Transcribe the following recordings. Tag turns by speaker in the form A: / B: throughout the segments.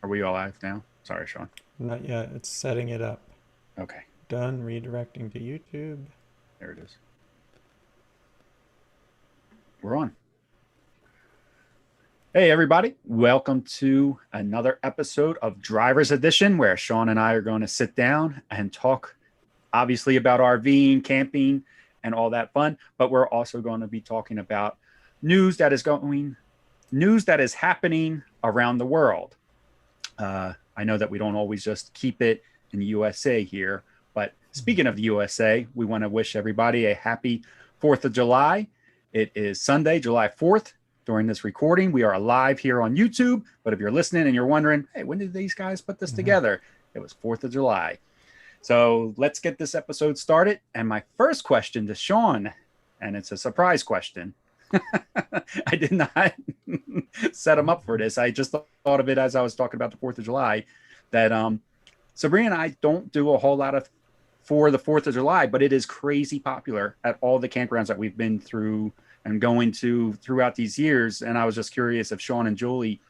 A: Are we all live now? Sorry, Sean.
B: Not yet. It's setting it up.
A: Okay,
B: Done. Redirecting to YouTube.
A: there it is. We're on. Hey, everybody. Welcome to another episode of Driver's Edition, where Sean and I are going to sit down and talk, obviously, about RVing, camping, and all that fun. But we're also going to be talking about news that is happening around the world. I know that we don't always just keep it in the USA here, but speaking of the USA, we want to wish everybody a happy 4th of July. It is Sunday, July 4th. During this recording, we are live here on YouTube, but if you're listening and you're wondering, hey, when did these guys put this together? It was 4th of July. So let's get this episode started. And my first question to Sean, and it's a surprise question. I did not set him up for this. I just thought of it as I was talking about the 4th of July, that Sabrina and I don't do a whole lot of for the 4th of July, but it is crazy popular at all the campgrounds that we've been through and going to throughout these years. And I was just curious if Sean and Julie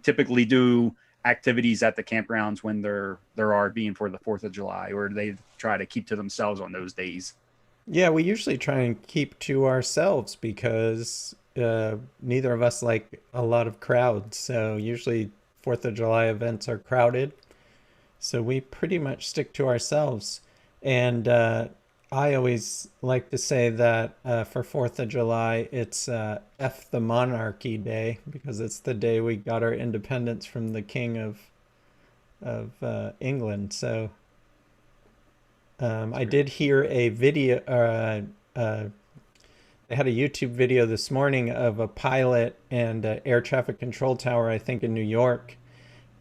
A: typically do activities at the campgrounds when they're RVing for the 4th of July, or they try to keep to themselves on those days.
B: Yeah, we usually try and keep to ourselves because neither of us like a lot of crowds. So usually 4th of July events are crowded. So we pretty much stick to ourselves. And I always like to say that for 4th of July, it's F the Monarchy Day because it's the day we got our independence from the King of England. So I did hear a video. They had a YouTube video this morning of a pilot and air traffic control tower, I think, in New York,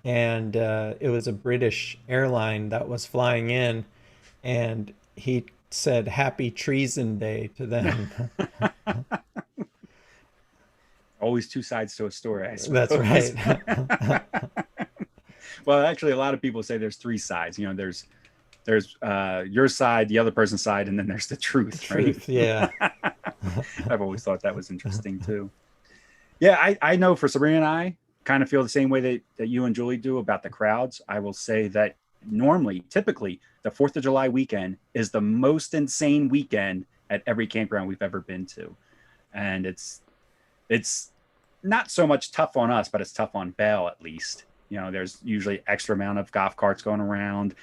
B: and it was a British airline that was flying in, and he said "Happy Treason Day" to them.
A: Always two sides to a story, I
B: That's
A: suppose.
B: right.
A: Well, actually, a lot of people say there's three sides. You know, there's your side, the other person's side, and then there's the truth, right?
B: Truth, yeah.
A: I've always thought that was interesting too. Yeah, I know for Sabrina and I kind of feel the same way that you and Julie do about the crowds. I will say that normally, typically, the 4th of July weekend is the most insane weekend at every campground we've ever been to. And it's not so much tough on us, but it's tough on Bell at least. You know, there's usually extra amount of golf carts going around.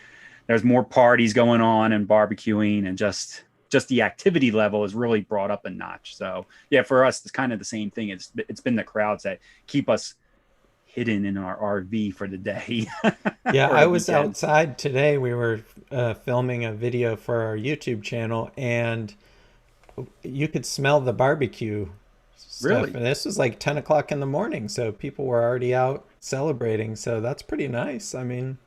A: There's more parties going on and barbecuing, and just the activity level is really brought up a notch. So yeah, for us, it's kind of the same thing. It's been the crowds that keep us hidden in our RV for the day
B: Yeah,
A: or
B: I
A: the
B: was
A: weekend.
B: outside today. We were filming a video for our YouTube channel, and you could smell the barbecue stuff.
A: Really?
B: And this was like 10 o'clock in the morning, so people were already out celebrating. So that's pretty nice. I mean,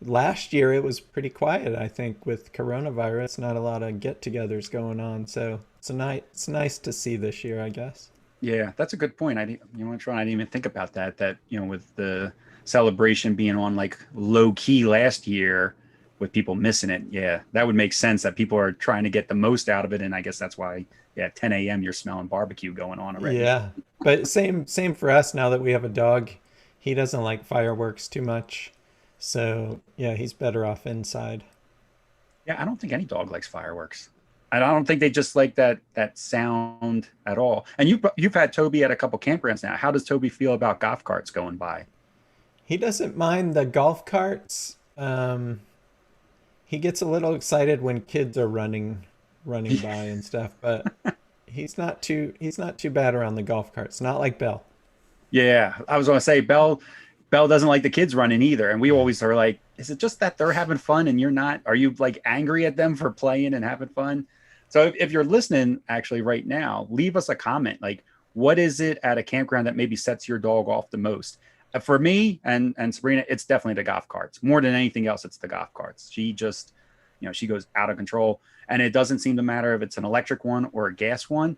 B: last year it was pretty quiet, I think, with coronavirus, not a lot of get-togethers going on. So it's nice to see this year, I guess.
A: Yeah, that's a good point. You know, Sean, I didn't even think about that. That, you know, with the celebration being on like low key last year, with people missing it, yeah, that would make sense that people are trying to get the most out of it. And I guess that's why, yeah, 10 a.m. you're smelling barbecue going on already.
B: Yeah, but same for us now that we have a dog. He doesn't like fireworks too much. So, yeah, he's better off inside.
A: Yeah, I don't think any dog likes fireworks. I don't think they just like that sound at all. And you've had Toby at a couple campgrounds now. How does Toby feel about golf carts going by?
B: He doesn't mind the golf carts. He gets a little excited when kids are running by and stuff, but he's not too bad around the golf carts. Not like Belle.
A: Yeah, I was going to say Bell doesn't like the kids running either, and we always are like, is it just that they're having fun and you're not? Are you like angry at them for playing and having fun? So if you're listening actually right now, leave us a comment. Like, what is it at a campground that maybe sets your dog off the most? For me and Sabrina, it's definitely the golf carts. More than anything else, it's the golf carts. She just, you know, she goes out of control, and it doesn't seem to matter if it's an electric one or a gas one.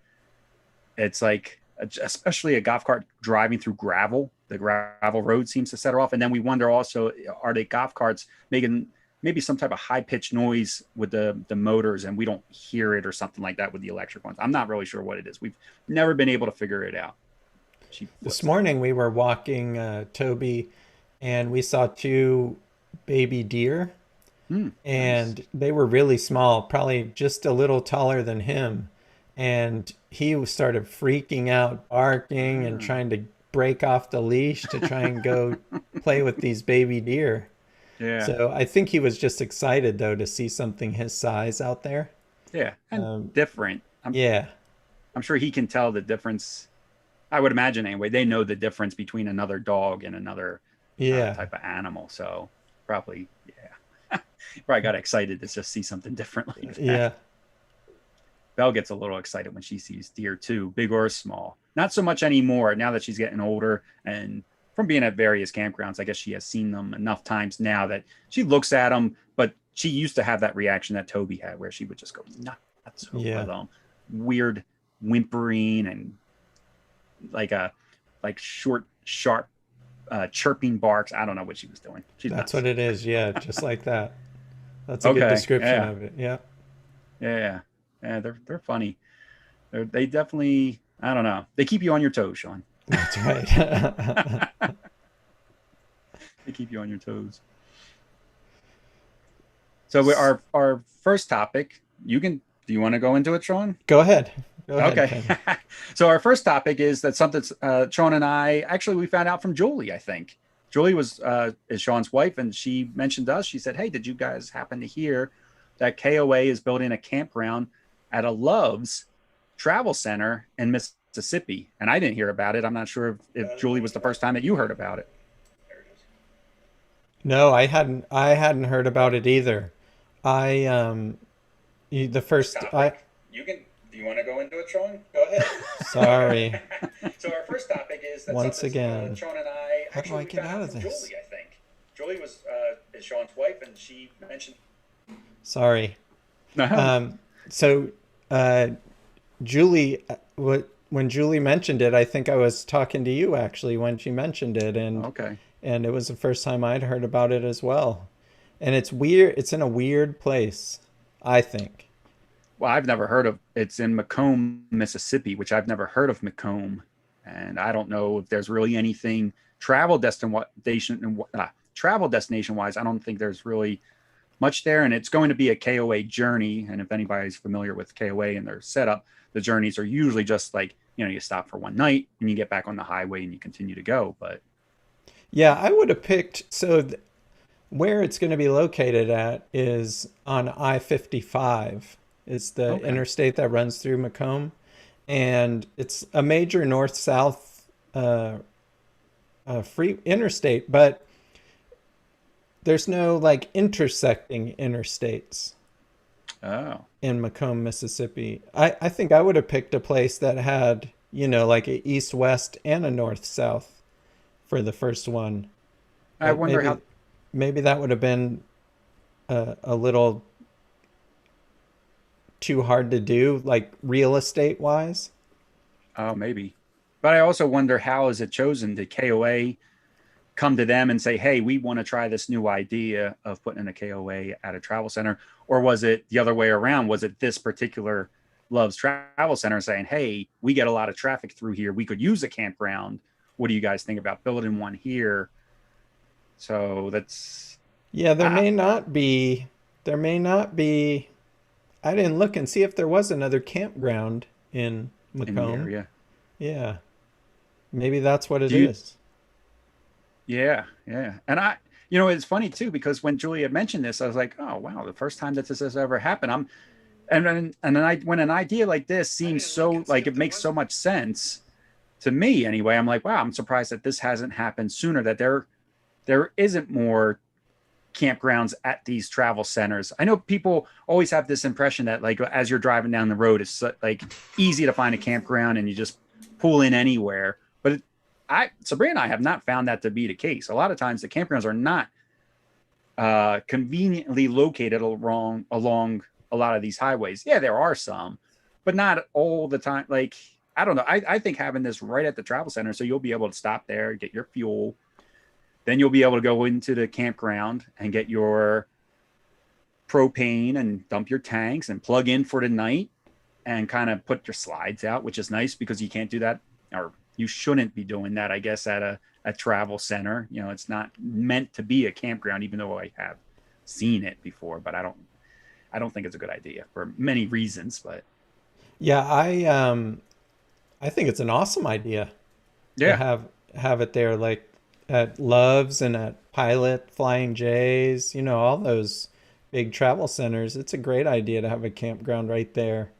A: It's like, especially a golf cart driving through gravel. The gravel road seems to set her off. And then we wonder also, are the golf carts maybe some type of high pitched noise with the motors, and we don't hear it or something like that with the electric ones. I'm not really sure what it is. We've never been able to figure it out.
B: This morning we were walking Toby, and we saw two baby deer, and
A: Nice.
B: they were really small, probably just a little taller than him. And he started freaking out, barking, and
A: Ah,
B: trying to break off the leash to try and go play with these baby deer.
A: yeah,
B: So I think he was just excited though to see something his size out there.
A: yeah, and
B: Um,
A: different.
B: yeah,
A: I'm sure he can tell the difference. I would imagine anyway. They know the difference between another dog and another
B: yeah,
A: type of animal. So probably, yeah, probably got excited to just see something different like that.
B: yeah.
A: Belle gets a little excited when she sees deer too, big or small. Not so much anymore now that she's getting older, and from being at various campgrounds, I guess she has seen them enough times now that she looks at them. But she used to have that reaction that Toby had, where she would just go nuts over
B: Yeah,
A: them, weird whimpering and like a short, sharp, chirping barks. I don't know what she was doing. She's
B: that's
A: nuts.
B: what it is. Yeah, just like that. That's a good
A: Okay,
B: description
A: yeah,
B: of it. Yeah,
A: yeah, yeah. They're funny. They definitely. I don't know. They keep you on your toes, Sean.
B: that's right.
A: They keep you on your toes. So our first topic, you can. Do you want to go into it, Sean?
B: Go ahead. Go ahead,
A: Okay.
B: Ken.
A: So our first topic is that something Sean and I actually we found out from Julie. I think Julie is Sean's wife, and she mentioned to us. She said, "Hey, did you guys happen to hear that KOA is building a campground at a Love's Travel Center in Mississippi?" And I didn't hear about it. I'm not sure if Julie was the first time that you heard about it.
B: No, I hadn't. I hadn't heard about it either. I the first. I
A: Topic. You can. Do you want to go into it, Sean? Go ahead.
B: sorry.
A: So our first topic is that
B: Once
A: something
B: again.
A: Sean and I
B: How do I
A: we
B: get
A: found
B: out
A: out
B: of
A: from
B: this?
A: Julie. I think Julie is Sean's wife, and she mentioned.
B: Sorry.
A: No.
B: So Julie, when Julie mentioned it, I think I was talking to you actually when she mentioned it,
A: Okay.
B: and it was the first time I'd heard about it as well. And it's weird. It's in a weird place, I think.
A: Well, I've never heard of. It's in McComb, Mississippi, which I've never heard of McComb, and I don't know if there's really anything travel destination wise. I don't think there's really much there, and it's going to be a KOA journey. And if anybody's familiar with KOA and their setup, the journeys are usually just like you stop for one night and you get back on the highway and you continue to go. But
B: Yeah, I would have picked. Where it's going to be located at is on I-55. It's the
A: okay,
B: interstate that runs through Macomb, and it's a major north-south free interstate, but there's no like intersecting interstates
A: oh,
B: in Macomb, Mississippi. I think I would have picked a place that had, like a east-west and a north-south for the first one.
A: I
B: But
A: wonder how.
B: maybe that would have been a little too hard to do, like real estate wise.
A: Oh, maybe. But I also wonder how is it chosen? Did KOA come to them and say, "Hey, we want to try this new idea of putting in a KOA at a travel center," or was it the other way around? Was it this particular Love's Travel Center saying, "Hey, we get a lot of traffic through here. We could use a campground. What do you guys think about building one here?" So that's
B: Yeah,
A: uh,
B: there may not be. I didn't look and see if there was another campground in
A: in the
B: Macomb.
A: area.
B: Yeah, maybe that's what it
A: Do you?
B: is.
A: Yeah, yeah. And it's funny too because when Julie had mentioned this, I was like, "Oh wow, the first time that this has ever happened." And then when an idea like this seems so like it makes so much sense to me anyway, I'm like, wow, I'm surprised that this hasn't happened sooner. That there isn't more campgrounds at these travel centers. I know people always have this impression that like as you're driving down the road, it's like easy to find a campground and you just pull in anywhere. But Sabrina and I have not found that to be the case. A lot of times the campgrounds are not conveniently located along a lot of these highways. Yeah, there are some, but not all the time. Like I don't know. I think having this right at the travel center, so you'll be able to stop there, get your fuel, then you'll be able to go into the campground and get your propane and dump your tanks and plug in for the night and kind of put your slides out, which is nice because you can't do that, or you shouldn't be doing that, I guess, at a travel center. You know, it's not meant to be a campground, even though I have seen it before, but I don't think it's a good idea for many reasons. But
B: Yeah, I think it's an awesome idea to
A: yeah,
B: have it there, like at Love's and at Pilot, Flying J's, all those big travel centers. It's a great idea to have a campground right there.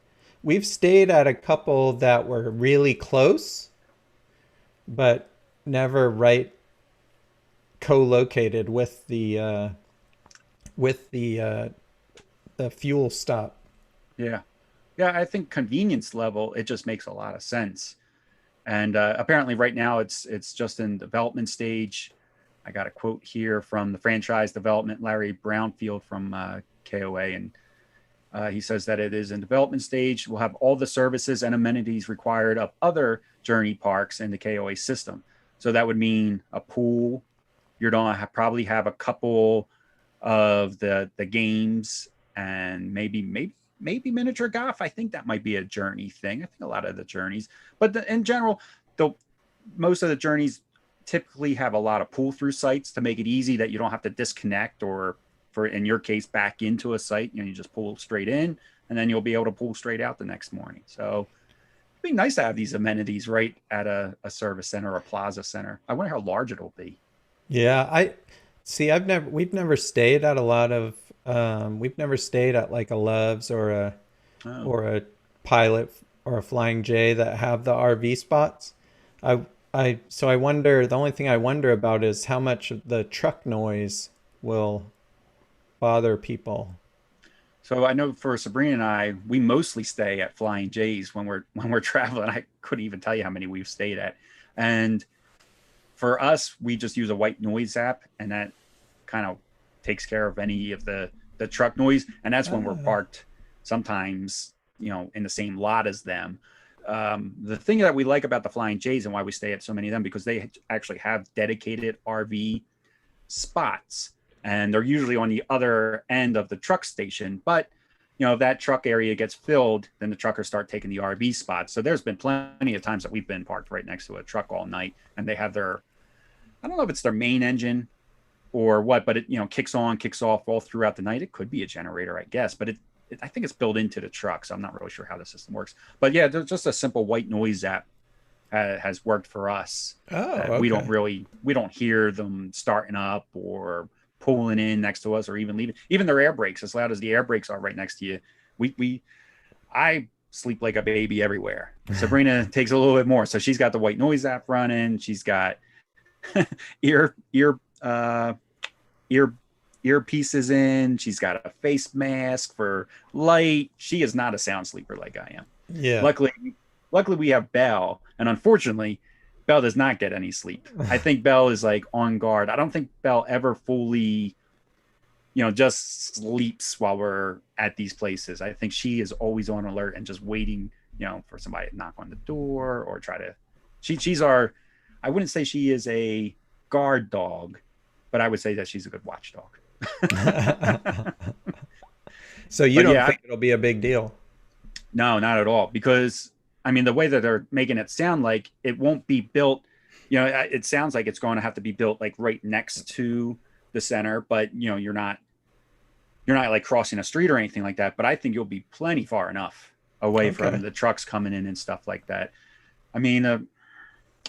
B: We've stayed at a couple that were really close, but never right co-located with the fuel stop.
A: yeah, yeah. I think convenience level, it just makes a lot of sense. And apparently, right now, it's just in development stage. I got a quote here from the franchise development, Larry Brownfield from KOA, and he says that it is in development stage. We'll have all the services and amenities required of other Journey parks in the KOA system. So that would mean a pool. You're going to probably have a couple of the games, and maybe miniature golf. I think that might be a Journey thing. I think a lot of the Journeys, but in general, most of the Journeys typically have a lot of pull through sites to make it easy that you don't have to disconnect, or for in your case back into a site. You just pull straight in, and then you'll be able to pull straight out the next morning. So it'd be nice to have these amenities right at a service center or a plaza center. I wonder how large it'll be.
B: Yeah, I see. We've never stayed at a lot of, we've never stayed at like a Love's
A: Oh,
B: or a Pilot or a Flying J that have the RV spots. I, so I wonder, the only thing I wonder about is how much of the truck noise will bother people.
A: so I know for Sabrina and I, we mostly stay at Flying J's when we're traveling. I couldn't even tell you how many we've stayed at, and for us, we just use a white noise app, and that kind of takes care of any of the truck noise. And that's when we're
B: Ah,
A: parked sometimes, in the same lot as them. The thing that we like about the Flying J's and why we stay at so many of them, because they actually have dedicated RV spots, and they're usually on the other end of the truck station. But if that truck area gets filled, then the truckers start taking the RV spots. So there's been plenty of times that we've been parked right next to a truck all night, and they have their, I don't know if it's their main engine or what, but it kicks on, kicks off all throughout the night. It could be a generator, I guess, but I think it's built into the truck, so I'm not really sure how the system works. But yeah, there's just a simple white noise app has worked for us.
B: oh,
A: That
B: okay.
A: we don't hear them starting up or pulling in next to us or even leaving. Even their air brakes, as loud as the air brakes are right next to you, we I sleep like a baby everywhere. Sabrina takes a little bit more, so she's got the white noise app running. She's got ear ear uh ear earpieces in. She's got a face mask for light. She is not a sound sleeper like I am.
B: Yeah.
A: Luckily, luckily we have Belle, and unfortunately, Belle does not get any sleep. I think Belle is like on guard. I don't think Belle ever fully, just sleeps while we're at these places. I think she is always on alert and just waiting, for somebody to knock on the door or try to. She's our. I wouldn't say she is a guard dog, but I would say that she's a good watchdog.
B: So you
A: But
B: don't
A: yeah,
B: think it'll be a big deal?
A: no, not at all. Because I mean, the way that they're making it sound like it won't be built, it sounds like it's going to have to be built like right next to the center, but you're not like crossing a street or anything like that. But I think you'll be plenty far enough away from
B: Okay.
A: the trucks coming in and stuff like that. I mean,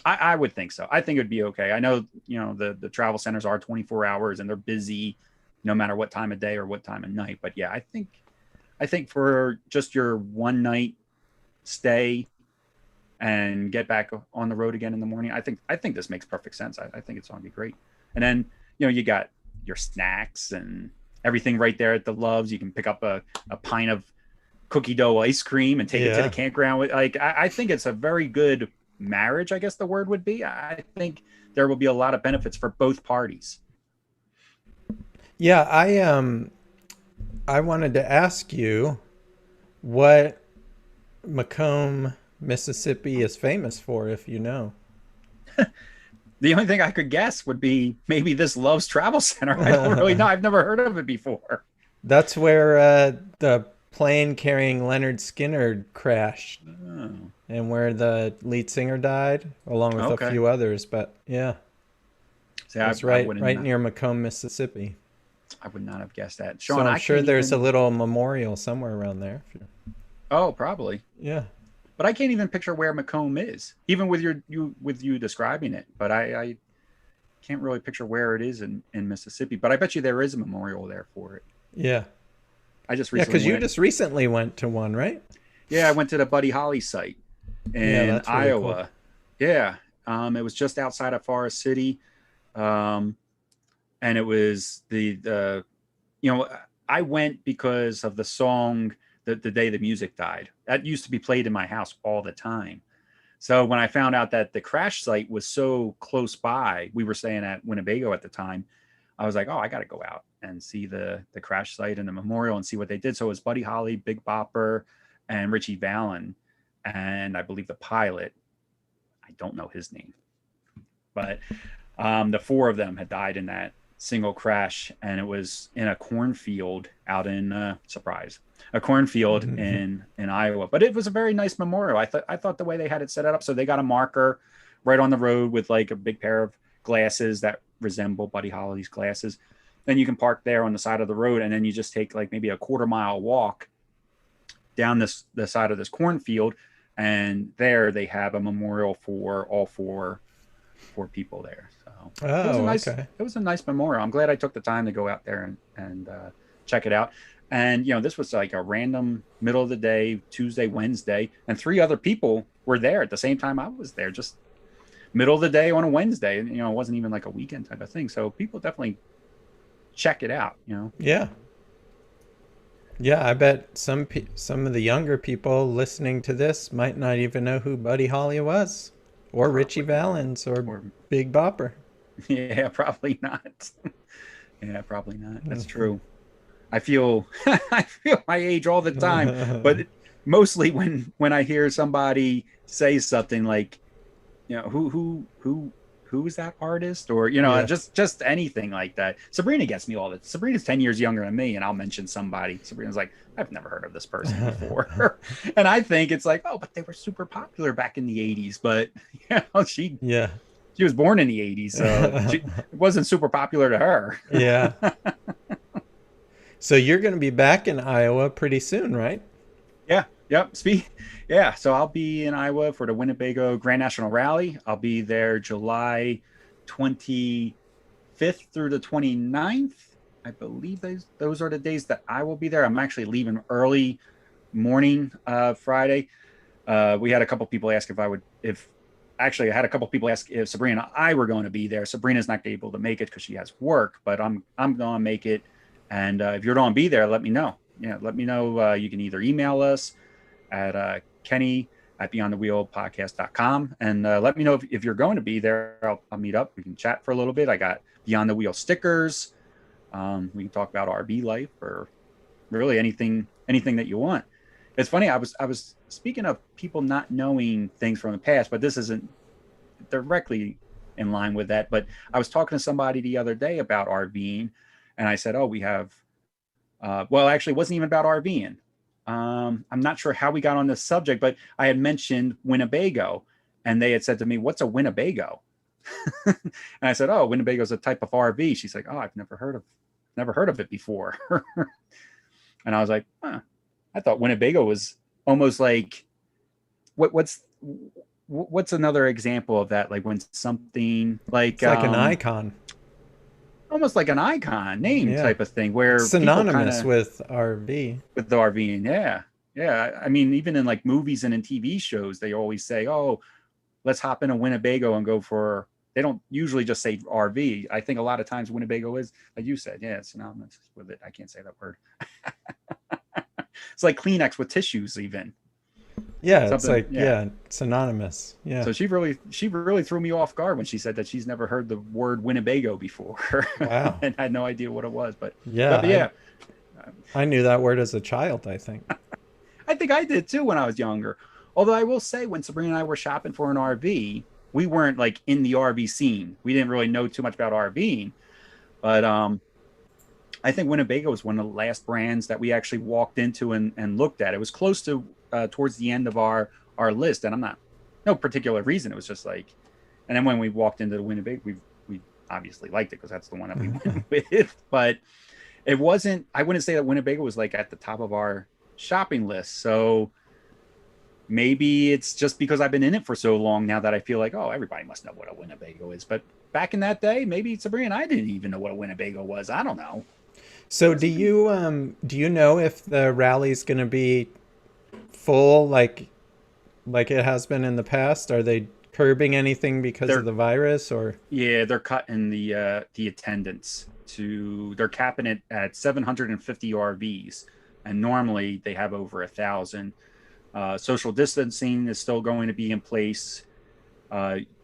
A: I would think so. I think it'd be okay. I know, the travel centers are 24 hours and they're busy no matter what time of day or what time of night. But yeah, I think for just your one night stay and get back on the road again in the morning, I think this makes perfect sense. I think it's going to be great. And then, you got your snacks and everything right there at the Loves. You can pick up a pint of cookie dough ice cream and take it to the
B: Yeah.
A: campground. Like, I think it's a very good marriage, I guess the word would be. I think there will be a lot of benefits for both parties.
B: Yeah, I wanted to ask you what McComb, Mississippi is famous for, if you know.
A: The only thing I could guess would be maybe this Love's Travel Center. I don't really know. I've never heard of it before.
B: That's where the plane carrying Leonard Skinner crashed,
A: Oh,
B: and where the lead singer died, along with a
A: okay.
B: few others. But yeah,
A: See,
B: it was
A: I
B: right
A: wouldn't.
B: right near McComb, Mississippi.
A: I would not have guessed that,
B: So
A: Sean.
B: I'm
A: I
B: sure
A: can't
B: there's a
A: even.
B: little memorial somewhere around there.
A: Oh, probably.
B: Yeah.
A: But I can't even picture where Macomb is, even with you describing it. But I can't really picture where it is in Mississippi. But I bet you there is a memorial there for it.
B: Yeah.
A: I just
B: Yeah,
A: recently
B: because you
A: went.
B: just recently went to one, right?
A: Yeah, I went to the Buddy Holly site
B: Yeah,
A: in
B: that's really cool.
A: Iowa. Yeah, it was just outside of Forest City, um, and it was the you know I went because of the song the day the music died. That used to be played in my house all the time. So when I found out that the crash site was so close by, we were staying at Winnebago at the time. I was like, oh, I got to go out and see the crash site and the memorial and see what they did. So it was Buddy Holly, Big Bopper, and Richie Valens, and I believe the pilot. I don't know his name, but the four of them had died in that single crash, and it was in a cornfield out in surprise, a cornfield in Iowa. But it was a very nice memorial. I thought the way they had it set up, so they got a marker right on the road with like a big pair of glasses that resemble Buddy Holly's glasses. Then you can park there on the side of the road, and then you just take like maybe a quarter-mile walk down the side of this cornfield, and there they have a memorial for all four people there. So
B: Oh, okay.
A: it was a nice memorial. I'm glad I took the time to go out there and check it out. And this was like a random middle of the day, Tuesday, Wednesday, and three other people were there at the same time I was there, just middle of the day on a Wednesday. And it wasn't even like a weekend type of thing. So people definitely check it out.
B: Yeah. Yeah, I bet some of the younger people listening to this might not even know who Buddy Holly was, or Richie
A: Probably.
B: Valens, or
A: Or
B: Big Bopper.
A: yeah, probably not. Yeah, probably not. That's true. I feel I feel my age all the time, but mostly when I hear somebody say something like, who is that artist, or
B: Yeah.
A: just anything like that. Sabrina gets me all that. Sabrina's 10 years younger than me, and I'll mention somebody. Sabrina's like, I've never heard of this person before. And I think it's like, oh, but they were super popular back in the 80s. But she
B: Yeah.
A: she was born in the 80s, so it wasn't super popular to her.
B: Yeah. So you're going to be back in Iowa pretty soon, right?
A: Yeah. Yep. Yeah. So I'll be in Iowa for the Winnebago Grand National Rally. I'll be there July 25th through the 29th. I believe those are the days that I will be there. I'm actually leaving early morning Friday. We had a couple people ask I had a couple people ask if Sabrina and I were going to be there. Sabrina's not able to make it because she has work, but I'm going to make it. And if you're going to be there, let me know. Yeah, let me know. You can either email us at Kenny at beyondthewheelpodcast.com and let me know if you're going to be there. I'll meet up. We can chat for a little bit. I got Beyond the Wheel stickers. We can talk about RV life or really anything that you want. It's funny. I was speaking of people not knowing things from the past, but this isn't directly in line with that. But I was talking to somebody the other day about RVing, and I said, "Oh, we have." Well, actually, it wasn't even about RVing. I'm not sure how we got on this subject, but I had mentioned Winnebago, and they had said to me, "What's a Winnebago?" And I said, "Oh, Winnebago is a type of RV." She's like, "Oh, I've never heard of it before." And I was like, "Huh. I thought Winnebago was almost like what's another example of that? Like when something like
B: It's like an icon.
A: almost like an icon name
B: Yeah.
A: type of thing
B: It's
A: where people kind
B: synonymous
A: of
B: with RV.
A: with the RVing. Yeah. Yeah. I mean, even in like movies and in TV shows, they always say, "Oh, let's hop in a Winnebago and go for." They don't usually just say RV. I think a lot of times Winnebago is, like you said, yeah, it's synonymous with it. I can't say that word. It's like Kleenex with tissues, even.
B: Yeah, it's
A: Something,
B: like,
A: yeah.
B: yeah, synonymous. Yeah.
A: So she really threw me off guard when she said that she's never heard the word Winnebago before,
B: Wow.
A: and had no idea what it was.
B: Yeah,
A: But yeah,
B: I knew that word as a child, I think.
A: I think I did too when I was younger. Although I will say, when Sabrina and I were shopping for an RV, we weren't like in the RV scene. We didn't really know too much about RVing, but I think Winnebago was one of the last brands that we actually walked into and looked at. It was close to towards the end of our list, and I'm not no particular reason. It was just like, and then when we walked into the Winnebago, we obviously liked it because that's the one that we went with. But it wasn't. I wouldn't say that Winnebago was like at the top of our shopping list. So maybe it's just because I've been in it for so long now that I feel like, oh, everybody must know what a Winnebago is. But back in that day, maybe Sabrina and I didn't even know what a Winnebago was. I don't know.
B: So do you know if the rally's going to be full like it has been in the past? Are they curbing anything because
A: They're
B: of the virus or?
A: Yeah, they're cutting the attendance to they're capping it at 750 RVs, and normally they have over 1,000. Social distancing is still going to be in place.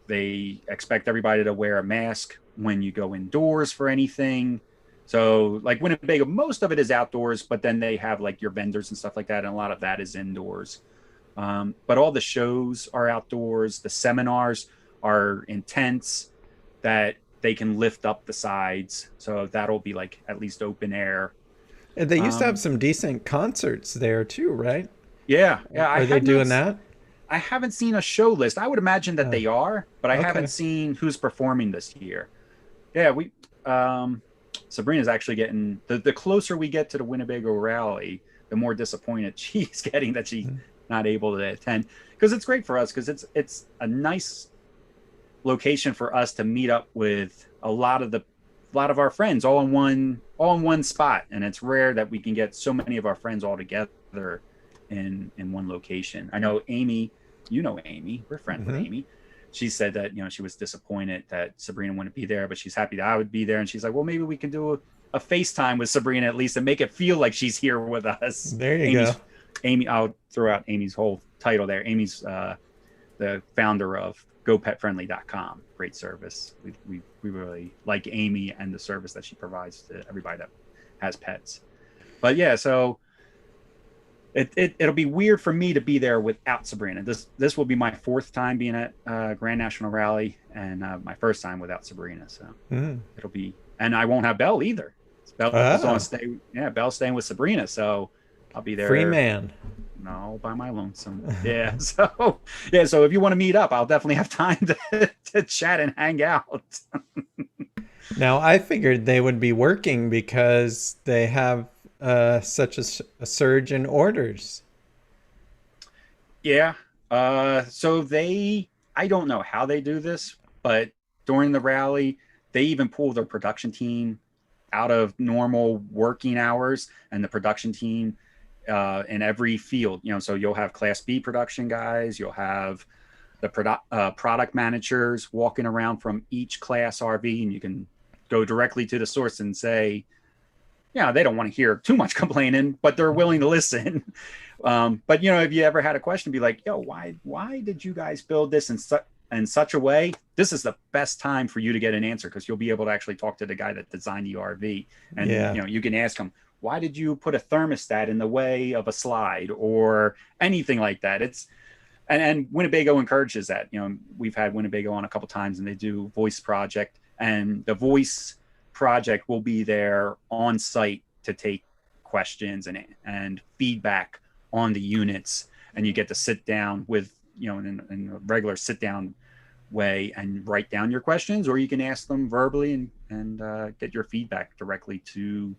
A: They expect everybody to wear a mask when you go indoors for anything. So like Winnebago, most of it is outdoors, but then they have like your vendors and stuff like that, and a lot of that is indoors. But all the shows are outdoors. The seminars are intense that they can lift up the sides. So that'll be like at least open air.
B: And they used to have some decent concerts there too, right?
A: Yeah. Yeah.
B: Are they doing that?
A: I haven't seen a show list. I would imagine that they are, but I haven't
B: Okay.
A: seen who's performing this year. Yeah. Sabrina's actually getting the closer we get to the Winnebago rally, the more disappointed she's getting that she's not able to attend, because it's great for us because it's a nice location for us to meet up with a lot of our friends all in one spot, and it's rare that we can get so many of our friends all together in one location. I know Amy, Amy, we're friends with Amy. She said that she was disappointed that Sabrina wouldn't be there, but she's happy that I would be there, and she's like, well, maybe we can do a FaceTime with Sabrina at least and make it feel like she's here with us.
B: There you go.
A: Amy, I'll throw out Amy's whole title there. Amy's the founder of GoPetFriendly.com. Great service. We really like Amy and the service that she provides to everybody that has pets. But yeah, so it'll be weird for me to be there without Sabrina. This will be my fourth time being at Grand National Rally, and my first time without Sabrina. So it'll be, and I won't have Belle either. Belle's on stay. Yeah, Belle's staying with Sabrina, so I'll be there.
B: Free man.
A: No, by my lonesome. Yeah. So if you want to meet up, I'll definitely have time to chat and hang out.
B: Now, I figured they would be working because they have such a surge in orders.
A: Yeah. So I don't know how they do this, but during the rally, they even pull their production team out of normal working hours, and the production team in every field, so you'll have Class B production guys, you'll have the product managers walking around from each class RV, and you can go directly to the source and say, they don't want to hear too much complaining, but they're willing to listen. But if you ever had a question, be like, why did you guys build this in such a way? This is the best time for you to get an answer, because you'll be able to actually talk to the guy that designed the RV, and you can ask him, why did you put a thermostat in the way of a slide or anything like that? And Winnebago encourages that. We've had Winnebago on a couple times, and they do voice project, and the voice project will be there on site to take questions and feedback on the units, and you get to sit down with in a regular sit down way and write down your questions, or you can ask them verbally and get your feedback directly to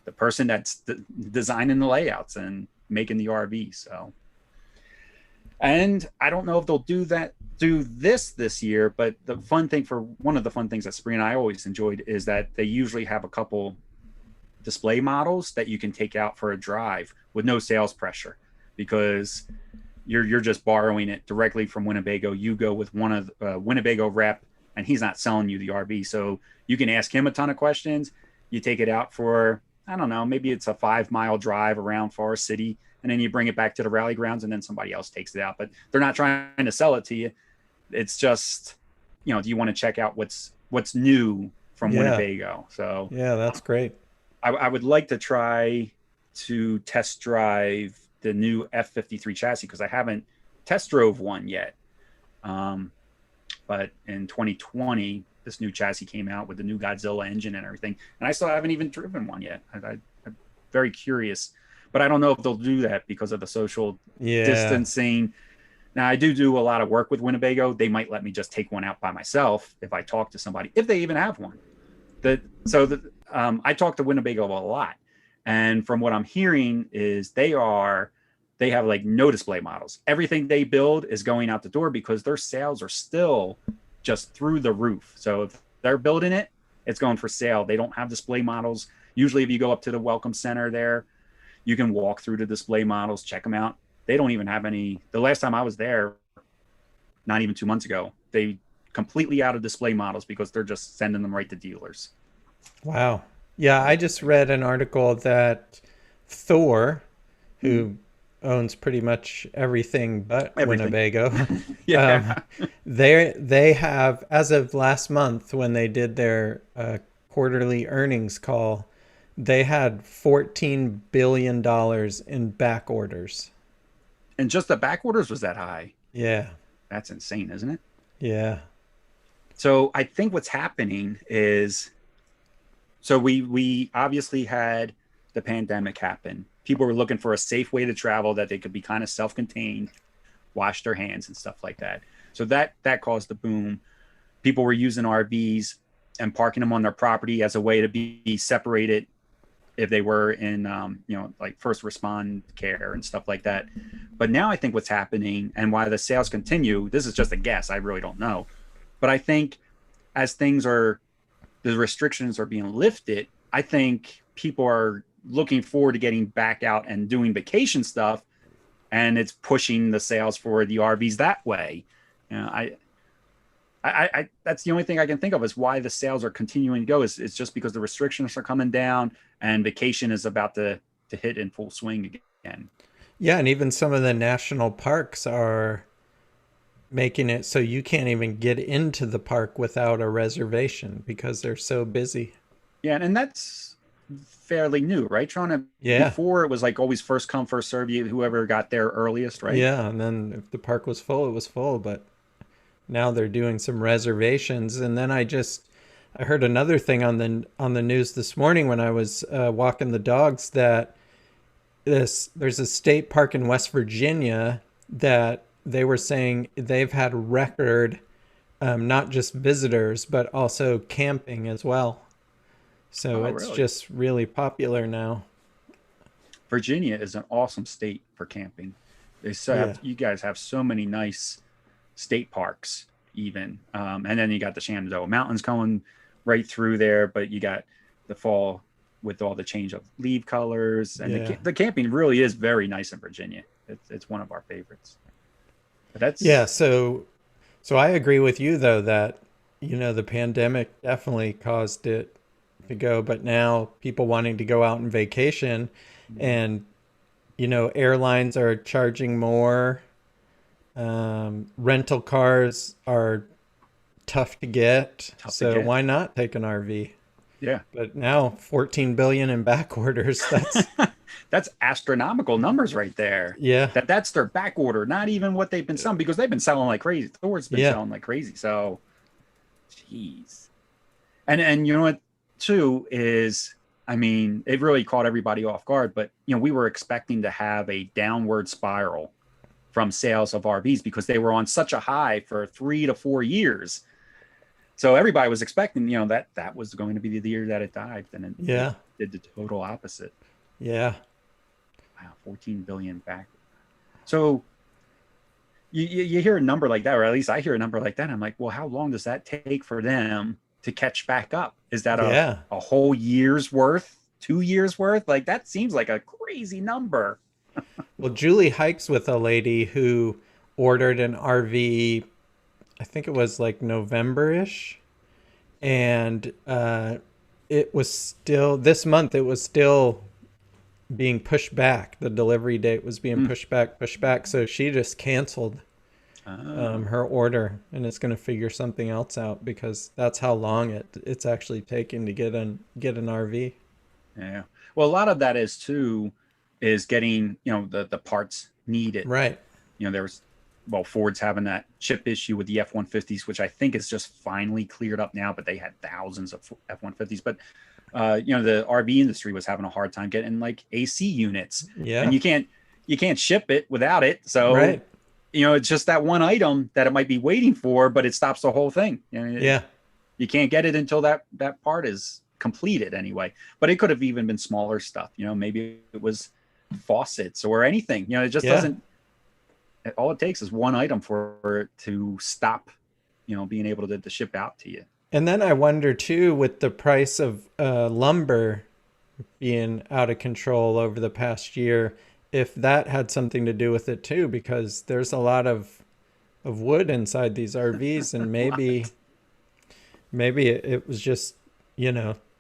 A: the person that's designing the layouts and making the RV. So, and I don't know if they'll do this year, but one of the fun things that Sabrina and I always enjoyed is that they usually have a couple display models that you can take out for a drive with no sales pressure, because you're just borrowing it directly from Winnebago. You go with one of Winnebago rep, and he's not selling you the RV, so you can ask him a ton of questions. You take it out for, I don't know, maybe it's a 5-mile drive around Forest City, and then you bring it back to the rally grounds, and then somebody else takes it out. But they're not trying to sell it to you. It's just, do you want to check out what's new from Winnebago? So
B: yeah, that's great.
A: I would like to try to test drive the new F53 chassis, because I haven't test drove one yet. But in 2020, this new chassis came out with the new Godzilla engine and everything, and I still haven't even driven one yet. I'm very curious, but I don't know if they'll do that because of the social distancing. Now, I do a lot of work with Winnebago. They might let me just take one out by myself if I talk to somebody, if they even have one. I talk to Winnebago a lot, and from what I'm hearing is they have like no display models. Everything they build is going out the door because their sales are still just through the roof. So if they're building it, it's going for sale. They don't have display models. Usually if you go up to the welcome center there, you can walk through the display models, check them out. They don't even have any. The last time I was there, not even 2 months ago, they completely out of display models because they're just sending them right to dealers.
B: Wow. Yeah, I just read an article that Thor, who owns pretty much everything but Winnebago, they have, as of last month when they did their quarterly earnings call, they had $14 billion in back orders.
A: And just the back orders was that high?
B: Yeah.
A: That's insane, isn't it?
B: Yeah.
A: So I think what's happening is, so we obviously had the pandemic happen. People were looking for a safe way to travel that they could be kind of self-contained, wash their hands and stuff like that. So that caused the boom. People were using RVs and parking them on their property as a way to be separated if they were in, like first respond care and stuff like that. But now I think what's happening and why the sales continue, this is just a guess, I really don't know. But I think as the restrictions are being lifted, I think people are looking forward to getting back out and doing vacation stuff, and it's pushing the sales for the RVs that way. I that's the only thing I can think of is why the sales are continuing to go. It's just because the restrictions are coming down and vacation is about to hit in full swing again.
B: Yeah, and even some of the national parks are making it so you can't even get into the park without a reservation because they're so busy.
A: Yeah, and that's fairly new, right, Sean? Before it was like always first come, first serve, you whoever got there earliest, right?
B: Yeah, and then if the park was full, it was full, but now they're doing some reservations. And then I heard another thing on the news this morning when I was walking the dogs that there's a state park in West Virginia that they were saying they've had record, not just visitors, but also camping as well. So it's really just really popular now.
A: Virginia is an awesome state for camping. You guys have so many nice state parks even. And then you got the Shenandoah Mountains going right through there, but you got the fall with all the change of leaf colors. And the camping really is very nice in Virginia. It's one of our favorites. But
B: so I agree with you though that the pandemic definitely caused it to go, but now people wanting to go out on vacation and airlines are charging more, rental cars are tough to get, why not take an RV?
A: Yeah,
B: but now 14 billion in back orders,
A: that's astronomical numbers right there.
B: Yeah.
A: That's their back order, not even what they've been selling, because they've been selling like crazy. Thor's been selling like crazy. So, jeez. And you know what, too, is, I mean, it really caught everybody off guard, but, we were expecting to have a downward spiral from sales of RVs because they were on such a high for 3 to 4 years. So everybody was expecting, that was going to be the year that it died. And it did the total opposite.
B: Yeah.
A: Wow, 14 billion back. So you hear a number like that, or at least I hear a number like that. I'm like, well, how long does that take for them to catch back up? Is that a whole year's worth, 2 years worth? Like, that seems like a crazy number.
B: Well, Julie hikes with a lady who ordered an RV, I think it was like November-ish. And it was still, this month, it was still being pushed back. The delivery date was being pushed back. So she just canceled her order and it's going to figure something else out because that's how long it's actually taking to get an RV.
A: Yeah. Well, a lot of that is getting, the parts needed.
B: Right.
A: There was well, Ford's having that chip issue with the F-150s, which I think is just finally cleared up now, but they had thousands of F-150s. But, the RV industry was having a hard time getting like AC units, and
B: Yeah.
A: you can't ship it without it. So,
B: Right.
A: it's just that one item that it might be waiting for, but it stops the whole thing.
B: Yeah.
A: You can't get it until that part is completed anyway. But it could have even been smaller stuff. Maybe it was faucets or anything. It just
B: Yeah.
A: doesn't. All it takes is one item for it to stop, being able to ship out to you.
B: And then I wonder too, with the price of lumber being out of control over the past year, if that had something to do with it too, because there's a lot of wood inside these RVs, and maybe it was just,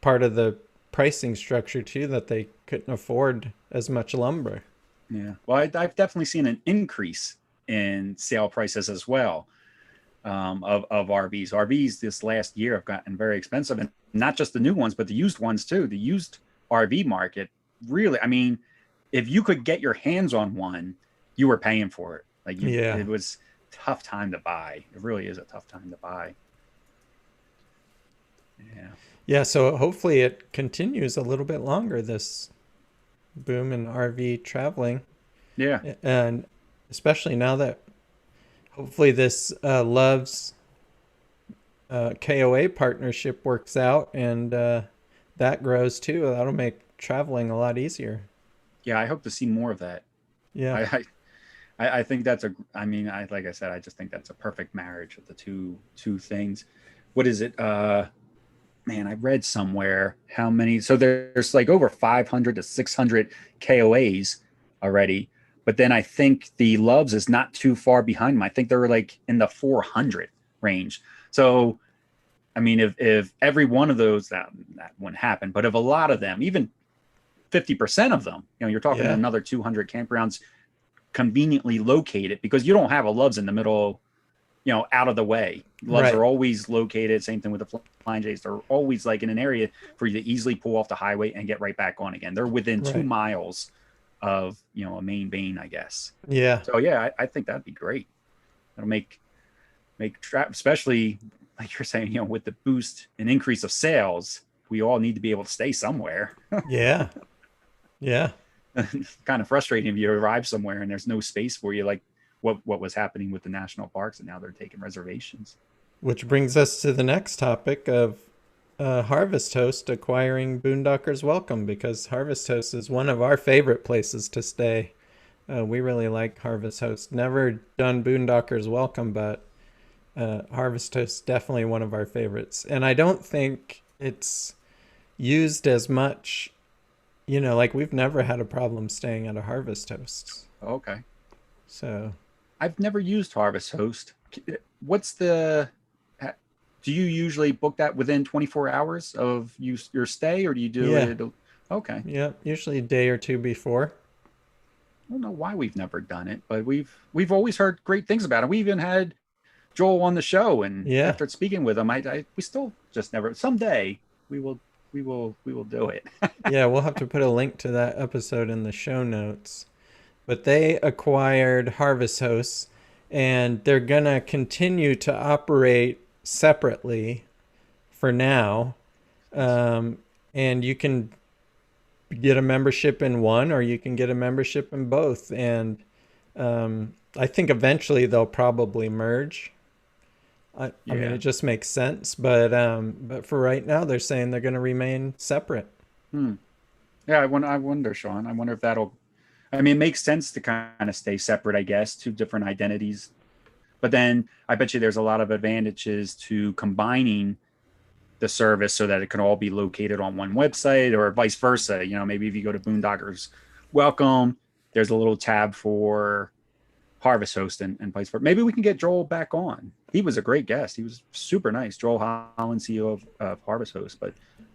B: part of the pricing structure too, that they couldn't afford as much lumber.
A: Yeah. Well, I've definitely seen an increase in sale prices as well, of RVs. RVs this last year have gotten very expensive, and not just the new ones, but the used ones too. The used RV market, really, I mean, if you could get your hands on one, you were paying for it. Like
B: Yeah.
A: it was a tough time to buy. It really is a tough time to buy. Yeah.
B: Yeah. So hopefully it continues a little bit longer, this boom in RV traveling.
A: Yeah.
B: And especially now that hopefully this Love's KOA partnership works out, and that grows too. That'll make traveling a lot easier.
A: Yeah. I hope to see more of that.
B: Yeah.
A: I think that's I mean, like I said, I just think that's a perfect marriage of the two things. What is it? Man, I read somewhere how many. So there's like over 500 to 600 KOAs already. But then I think the Loves is not too far behind them. I think they're like in the 400 range. So, I mean, if every one of those, that wouldn't happen, but if a lot of them, even 50% of them, you're talking
B: Yeah.
A: another 200 campgrounds conveniently located, because you don't have a Loves in the middle, out of the way. Loves
B: Right.
A: are always located. Same thing with the Flying J's. They're always like in an area for you to easily pull off the highway and get right back on again. They're within 2 miles of, a main vein, I guess.
B: Yeah.
A: So yeah, I think that'd be great. It'll make especially like you're saying, with the boost and increase of sales, we all need to be able to stay somewhere.
B: Yeah. Yeah.
A: Kind of frustrating if you arrive somewhere and there's no space for you, like what was happening with the national parks, and now they're taking reservations.
B: Which brings us to the next topic of Harvest Host acquiring Boondockers Welcome, because Harvest Host is one of our favorite places to stay. We really like Harvest Host. Never done Boondockers Welcome, but Harvest Host definitely one of our favorites. And I don't think it's used as much. Like we've never had a problem staying at a Harvest Host.
A: Okay.
B: So
A: I've never used Harvest Host. What's do you usually book that within 24 hours of your stay, or do you do it? Okay.
B: Yeah, usually a day or two before.
A: I don't know why we've never done it, but we've always heard great things about it. We even had Joel on the show, and after speaking with him, we still just never. Someday we will do it.
B: Yeah, we'll have to put a link to that episode in the show notes. But they acquired Harvest Hosts, and they're gonna continue to operate separately for now. And you can get a membership in one, or you can get a membership in both. And I think eventually they'll probably merge. I mean, it just makes sense. But for right now, they're saying they're going to remain separate.
A: Yeah, I wonder, Sean. I wonder if that'll. I mean, it makes sense to kind of stay separate, I guess, two different identities. But then I bet you there's a lot of advantages to combining the service so that it can all be located on one website, or vice versa. Maybe if you go to Boondockers Welcome, there's a little tab for Harvest Host and vice versa. Maybe we can get Joel back on. He was a great guest. He was super nice. Joel Holland, CEO of Harvest Host. But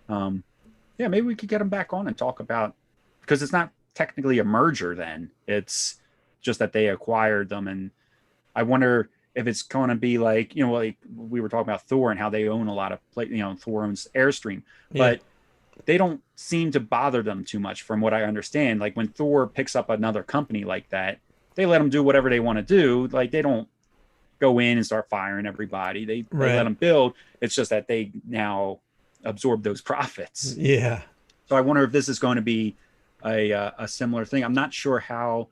A: yeah, maybe we could get him back on and talk about, because it's not technically a merger then. It's just that they acquired them. And I wonder if it's going to be like, like we were talking about Thor and how they own a lot of, Thor owns Airstream, but they don't seem to bother them too much from what I understand. Like when Thor picks up another company like that, they let them do whatever they want to do. Like they don't go in and start firing everybody. They let
B: Right.
A: them build. It's just that they now absorb those profits.
B: Yeah.
A: So I wonder if this is going to be a similar thing. I'm not sure how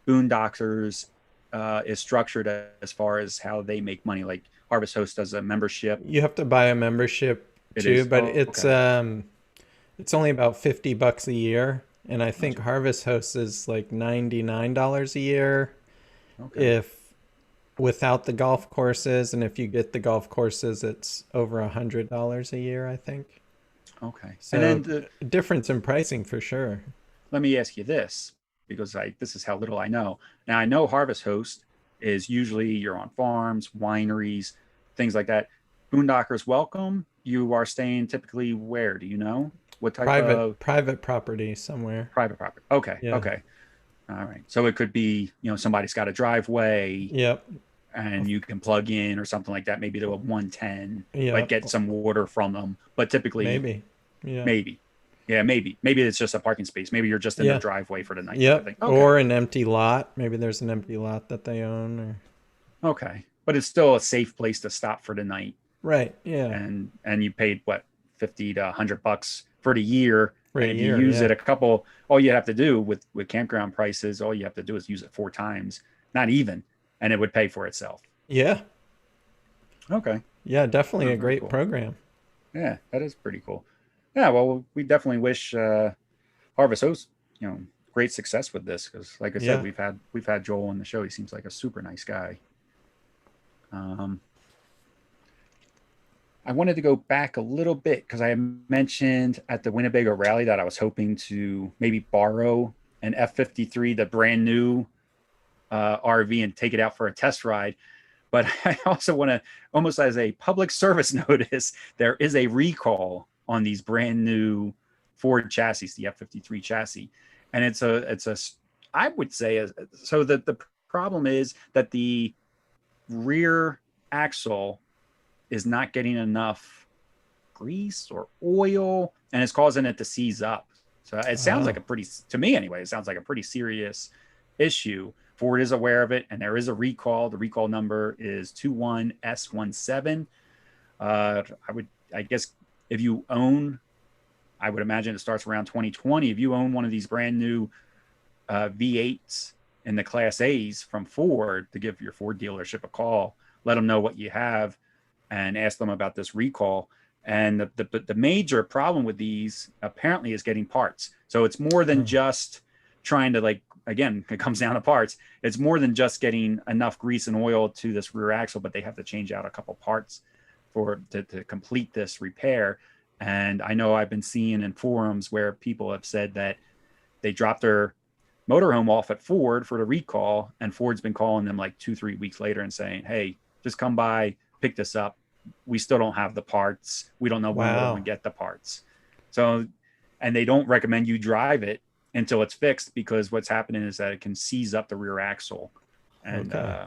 A: Boondockers is structured as far as how they make money. Like Harvest Host does a membership.
B: You have to buy a membership
A: It
B: too,
A: is.
B: but
A: Oh, okay.
B: it's only about $50 a year, and I think
A: Gotcha.
B: Harvest Host is like $99 a year
A: Okay.
B: if without the golf courses, and if you get the golf courses, it's over $100 a year, I think.
A: Okay. And then
B: So difference in pricing for sure.
A: let me ask you this, because this is how little I know. Now I know Harvest Host is usually you're on farms, wineries, things like that. Boondockers Welcome, you are staying typically where? Do you know what type of
B: Private property somewhere.
A: private property? Okay.
B: Yeah.
A: Okay. All right. So it could be, somebody's got a driveway
B: Yep.
A: and you can plug in or something like that, maybe to a 110, like
B: Yep.
A: get some water from them. But typically,
B: Maybe. Yeah.
A: maybe. Yeah, maybe. Maybe it's just a parking space. Maybe you're just in their
B: Yeah.
A: driveway for the night type of
B: Yep.
A: thing. Okay.
B: Or an empty lot. Maybe there's an empty lot that they own or
A: Okay. But it's still a safe place to stop for the night.
B: right. Yeah.
A: And you paid what, 50 to $100 for the year.
B: For a
A: And if you
B: year.
A: use
B: Yeah.
A: it all you have to do with campground prices, all you have to do is use it 4 times, not even, and it would pay for itself.
B: Yeah.
A: Okay.
B: Yeah. Definitely
A: Oh,
B: a
A: very
B: great
A: cool.
B: program.
A: Yeah, that is pretty cool. Yeah, well, we definitely wish Harvest Host, great success with this because, like I said,
B: Yeah.
A: we've had Joel on the show. He seems like a super nice guy. Um, I wanted to go back a little bit because I mentioned at the Winnebago Rally that I was hoping to maybe borrow an F53, the brand new RV, and take it out for a test ride. But I also want to, almost as a public service notice, there is a recall on these brand new Ford chassis, the F53 chassis, and I would say, so that the problem is that the rear axle is not getting enough grease or oil, and it's causing it to seize up. So it sounds like
B: Oh.
A: to me anyway, it sounds like a pretty serious issue. Ford is aware of it, and there is a recall. The recall number is 21S17. I guess if you own, I would imagine it starts around 2020. If you own one of these brand new V8s in the Class A's from Ford, to give your Ford dealership a call, let them know what you have, and ask them about this recall. And the major problem with these apparently is getting parts. So it's more than just trying to, like, again, it comes down to parts. It's more than just getting enough grease and oil to this rear axle, but they have to change out a couple parts to complete this repair. And I know I've been seeing in forums where people have said that they dropped their motorhome off at Ford for the recall, and Ford's been calling them like 2-3 weeks later and saying, hey, just come by, pick this up. We still don't have the parts. We don't know when we're going to
B: Wow.
A: get the parts. So, and they don't recommend you drive it until it's fixed, because what's happening is that it can seize up the rear axle. And,
B: Okay.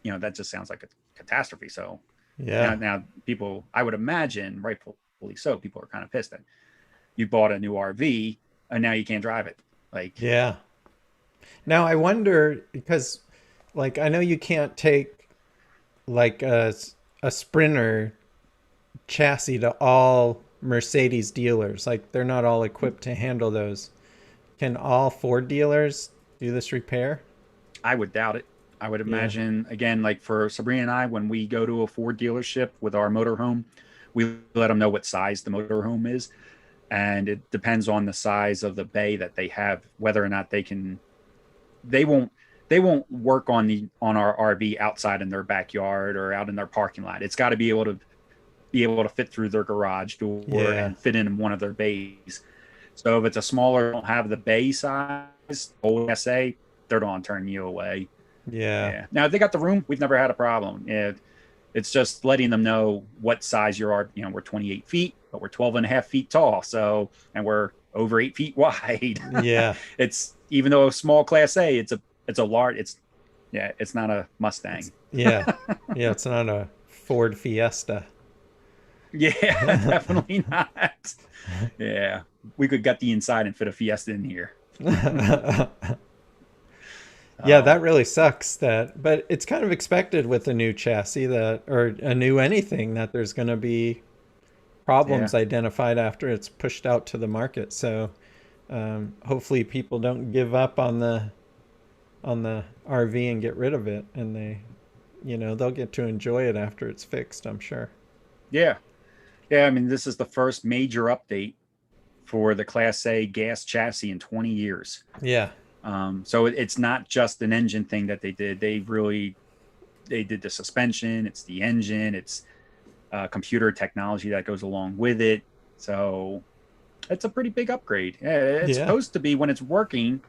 A: that just sounds like a catastrophe. So
B: Yeah.
A: now people, I would imagine, rightfully so, people are kind of pissed that you bought a new RV and now you can't drive it. Like,
B: Yeah. Now I wonder because like I know you can't take like a Sprinter chassis to all Mercedes dealers. Like they're not all equipped to handle those. Can all Ford dealers do this repair?
A: I would doubt it. I would
B: Yeah.
A: imagine, again, like for Sabrina and I, when we go to a Ford dealership with our motorhome, we let them know what size the motorhome is. And it depends on the size of the bay that they have, whether or not they won't, they won't work on our RV outside in their backyard or out in their parking lot. It's got to be able to fit through their garage door
B: Yeah.
A: and fit in one of their bays. So if it's a smaller, don't have the bay size, old SA, they're going to turn you away.
B: Yeah.
A: Yeah. Now if they got the room, we've never had a problem. It's just letting them know what size you are. We're 28 feet, but we're 12 and a half feet tall. So, and we're over 8 feet wide.
B: Yeah.
A: It's, even though a small Class A, it's a large, it's not a Mustang.
B: Yeah. Yeah, it's not a Ford Fiesta.
A: Yeah, definitely not. Yeah. We could gut the inside and fit a Fiesta in here.
B: Yeah,
A: So
B: that really sucks that, but it's kind of expected with a new chassis that, or a new anything, that there's going to be
A: yeah,
B: problems identified after it's pushed out to the market. So hopefully people don't give up on the RV and get rid of it, and they'll get to enjoy it after it's fixed, I'm sure.
A: yeah, yeah. I mean, this is the first major update for the Class A gas chassis in 20 years.
B: Yeah.
A: So it's not just an engine thing that they did. They did the suspension. It's the engine. It's computer technology that goes along with it. So it's a pretty big upgrade. Yeah, it's
B: Yeah.
A: supposed to be when it's working.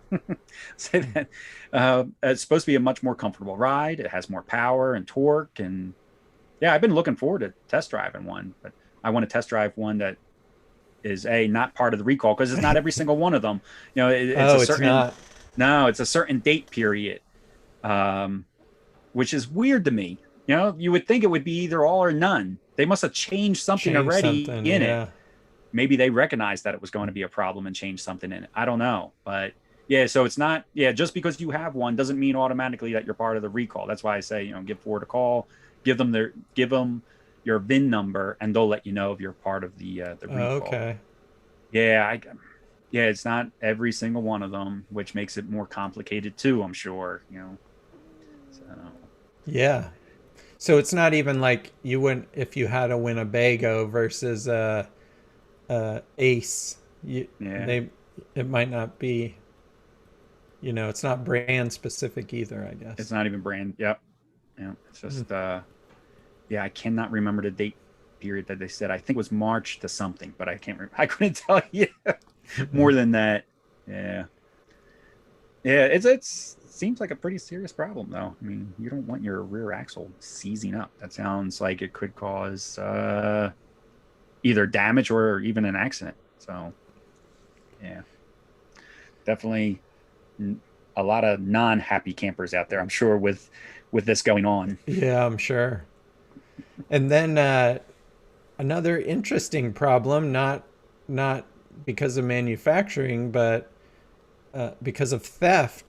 A: Say that it's supposed to be a much more comfortable ride. It has more power and torque, and yeah, I've been looking forward to test driving one. But I want to test drive one that is not part of the recall, because it's not every single one of them. It's a
B: Oh, it's
A: certain
B: not.
A: no, it's a certain date period, um, which is weird to me. You would think it would be either all or none. They must have changed something
B: Change
A: already
B: something.
A: in it.
B: Yeah.
A: Maybe they recognized that it was going to be a problem and changed something in it. I don't know, but yeah. So it's not. Yeah, just because you have one doesn't mean automatically that you're part of the recall. That's why I say, give Ford a call, give them your VIN number, and they'll let you know if you're part of the recall.
B: Okay.
A: Yeah, yeah, it's not every single one of them, which makes it more complicated too, I'm sure. So
B: Yeah. So it's not even like you wouldn't, if you had a Winnebago versus a Ace.
A: yeah,
B: They it might not be. It's not brand specific either, I
A: it's
B: guess.
A: not even brand. Yep. Yeah, it's just yeah, I cannot remember the date period that they said. I think it was March to something, but I can't remember. I couldn't tell you more than that. Yeah. Yeah, it seems like a pretty serious problem though. I mean, you don't want your rear axle seizing up. That sounds like it could cause either damage or even an accident. So, yeah, definitely a lot of non-happy campers out there, I'm sure, with this going on.
B: Yeah, I'm sure. And then another interesting problem, not because of manufacturing, but because of theft,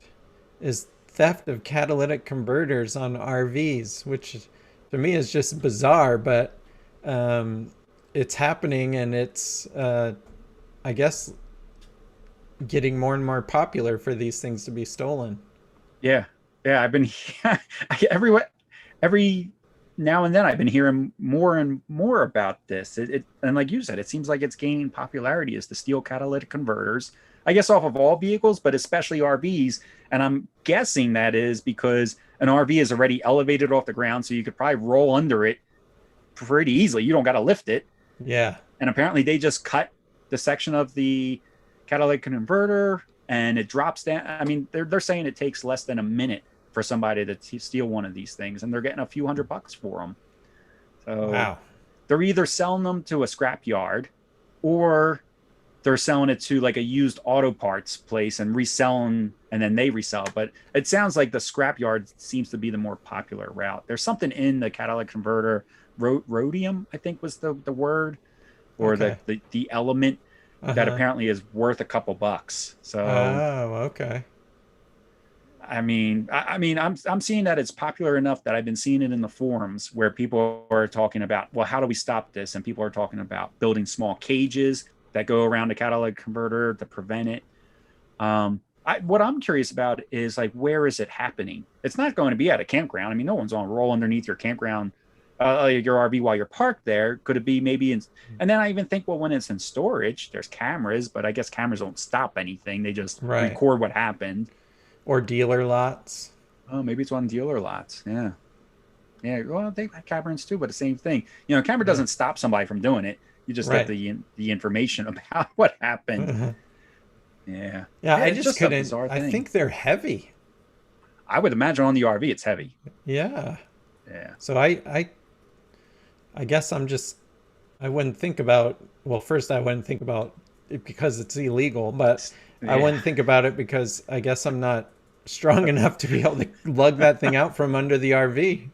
B: is theft of catalytic converters on RVs, which to me is just bizarre, but it's happening, and it's I guess getting more and more popular for these things to be stolen.
A: Yeah, yeah, I've been every now and then I've been hearing more and more about this. And like you said, it seems like it's gaining popularity as the steel catalytic converters. I guess off of all vehicles, but especially RVs. And I'm guessing that is because an RV is already elevated off the ground, so you could probably roll under it pretty easily. You don't got to lift it.
B: Yeah.
A: And apparently they just cut the section of the catalytic converter and it drops down. I mean, they're saying it takes less than a minute for somebody to steal one of these things, and they're getting a few $100 for them. So
B: Wow.
A: they're either selling them to a scrap yard, or they're selling it to like a used auto parts place and reselling, and then they resell. But it sounds like the scrap yard seems to be the more popular route. There's something in the catalytic converter, rhodium, I think was the word, or
B: Okay.
A: the element that
B: Uh-huh.
A: apparently is worth a couple bucks. So
B: Oh, okay.
A: I'm seeing that it's popular enough that I've been seeing it in the forums where people are talking about, well, how do we stop this? And people are talking about building small cages that go around the catalytic converter to prevent it. What I'm curious about is like, where is it happening? It's not going to be at a campground. I mean, no one's on roll underneath your campground, your RV while you're parked there. Could it be maybe in? And then I even think, well, when it's in storage, there's cameras, but I guess cameras don't stop anything. They just
B: Right.
A: record what happened.
B: Or dealer lots.
A: Oh, maybe it's on dealer lots. Yeah. Yeah. Well, they have cameras too, but the same thing. Camera
B: Yeah.
A: doesn't stop somebody from doing it. You just get
B: Right.
A: the information about what happened.
B: Uh-huh.
A: Yeah.
B: Yeah,
A: Yeah.
B: I
A: It's
B: just
A: just a
B: couldn't.
A: bizarre
B: I
A: thing.
B: think they're heavy.
A: I would imagine on the RV it's heavy.
B: Yeah.
A: Yeah.
B: So I guess I wouldn't think about, well, first I wouldn't think about it because it's illegal, but I
A: Yeah.
B: wouldn't think about it because I guess I'm not strong enough to be able to lug that thing out from under the RV.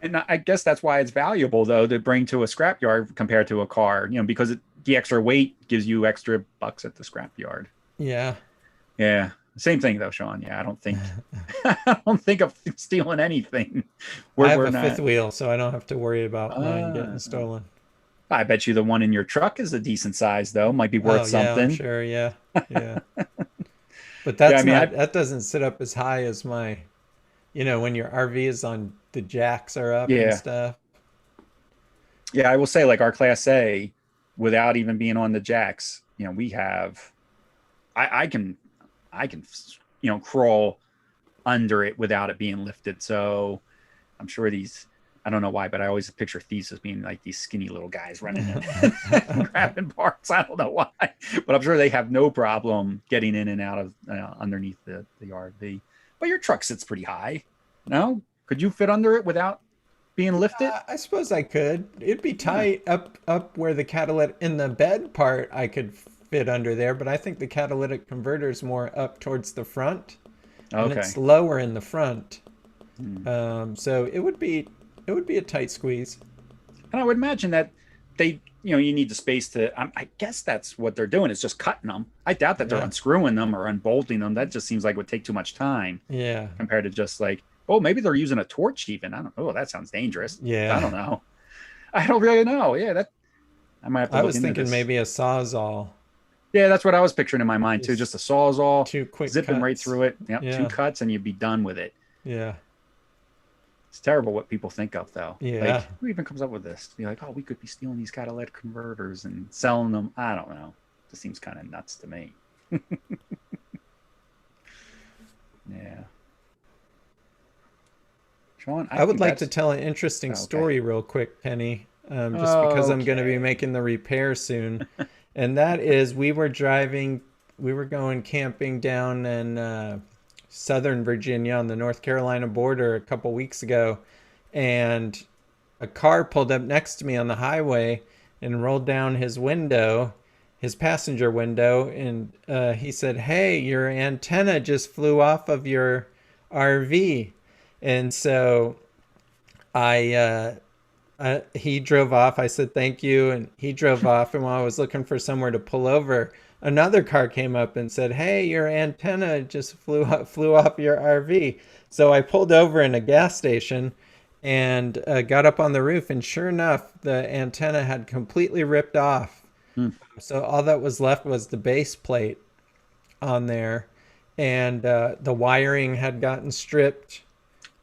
A: And I guess that's why it's valuable though to bring to a scrapyard compared to a car, because the extra weight gives you extra bucks at the scrapyard.
B: Yeah.
A: Yeah. Same thing though, Sean. Yeah, I don't think I don't think of stealing anything.
B: I have
A: We're
B: a fifth
A: not.
B: wheel, so I don't have to worry about mine
A: Uh,
B: getting stolen.
A: I bet you the one in your truck is a decent size though. Might be worth
B: Oh yeah, I'm
A: something.
B: sure. Yeah, yeah. But
A: Yeah, I
B: that's
A: mean,
B: not
A: I
B: that doesn't sit up as high as my, when your RV is on the jacks are up and
A: yeah,
B: stuff.
A: yeah. I will say like our Class A, without even being on the jacks, we have. I can, I can, crawl under it without it being lifted. So I'm sure these. I don't know why, but I always picture thieves as being like these skinny little guys running in and grabbing parts. I don't know why, but I'm sure they have no problem getting in and out of underneath the RV. But your truck sits pretty high. No, could you fit under it without being lifted?
B: I suppose I could. It'd be
A: Yeah.
B: tight up where the catalytic in the bed part I could fit under there, but I think the catalytic converter is more up towards the front, and
A: Okay.
B: it's lower in the front.
A: Hmm.
B: So it would be a tight squeeze.
A: And I would imagine that you need the space to. I guess that's what they're doing is just cutting them. I doubt that they're
B: Yeah,
A: unscrewing them or unbolting them. That just seems like it would take too much time
B: yeah,
A: compared to just like, oh, maybe they're using a torch even. I don't. Oh, that sounds dangerous. I
B: yeah.
A: don't know. I don't really know. Yeah, that I might have to
B: I
A: look
B: was
A: into
B: thinking
A: this.
B: maybe a sawzall,
A: Yeah, that's what I was picturing in my mind too.
B: just
A: Just a sawzall,
B: two quick
A: zipping right
B: cuts.
A: through it. Yep, two
B: Yeah,
A: cuts and you'd be done with it.
B: yeah,
A: It's terrible what people think of though.
B: yeah.
A: Like, who even comes up with this? Be like, oh, we could be stealing these catalytic converters and selling them. I don't know. It seems kind of nuts to me. Yeah. Sean, I
B: I would
A: think
B: like to
A: that's
B: tell an interesting
A: oh, okay.
B: story real quick, Kenny, just because I'm going to be
A: Okay.
B: making the repair soon. And that is, we were going camping down in Southern Virginia on the North Carolina border a couple weeks ago. And a car pulled up next to me on the highway and rolled down his passenger window. And he said, "Hey, your antenna just flew off of your RV." And so he drove off. I said thank you, and he drove off. And while I was looking for somewhere to pull over, another car came up and said, "Hey, your antenna just flew off your RV." So I pulled over in a gas station and got up on the roof, and sure enough, the antenna had completely ripped off.
A: Hmm.
B: So all that was left was the base plate on there, and the wiring had gotten stripped.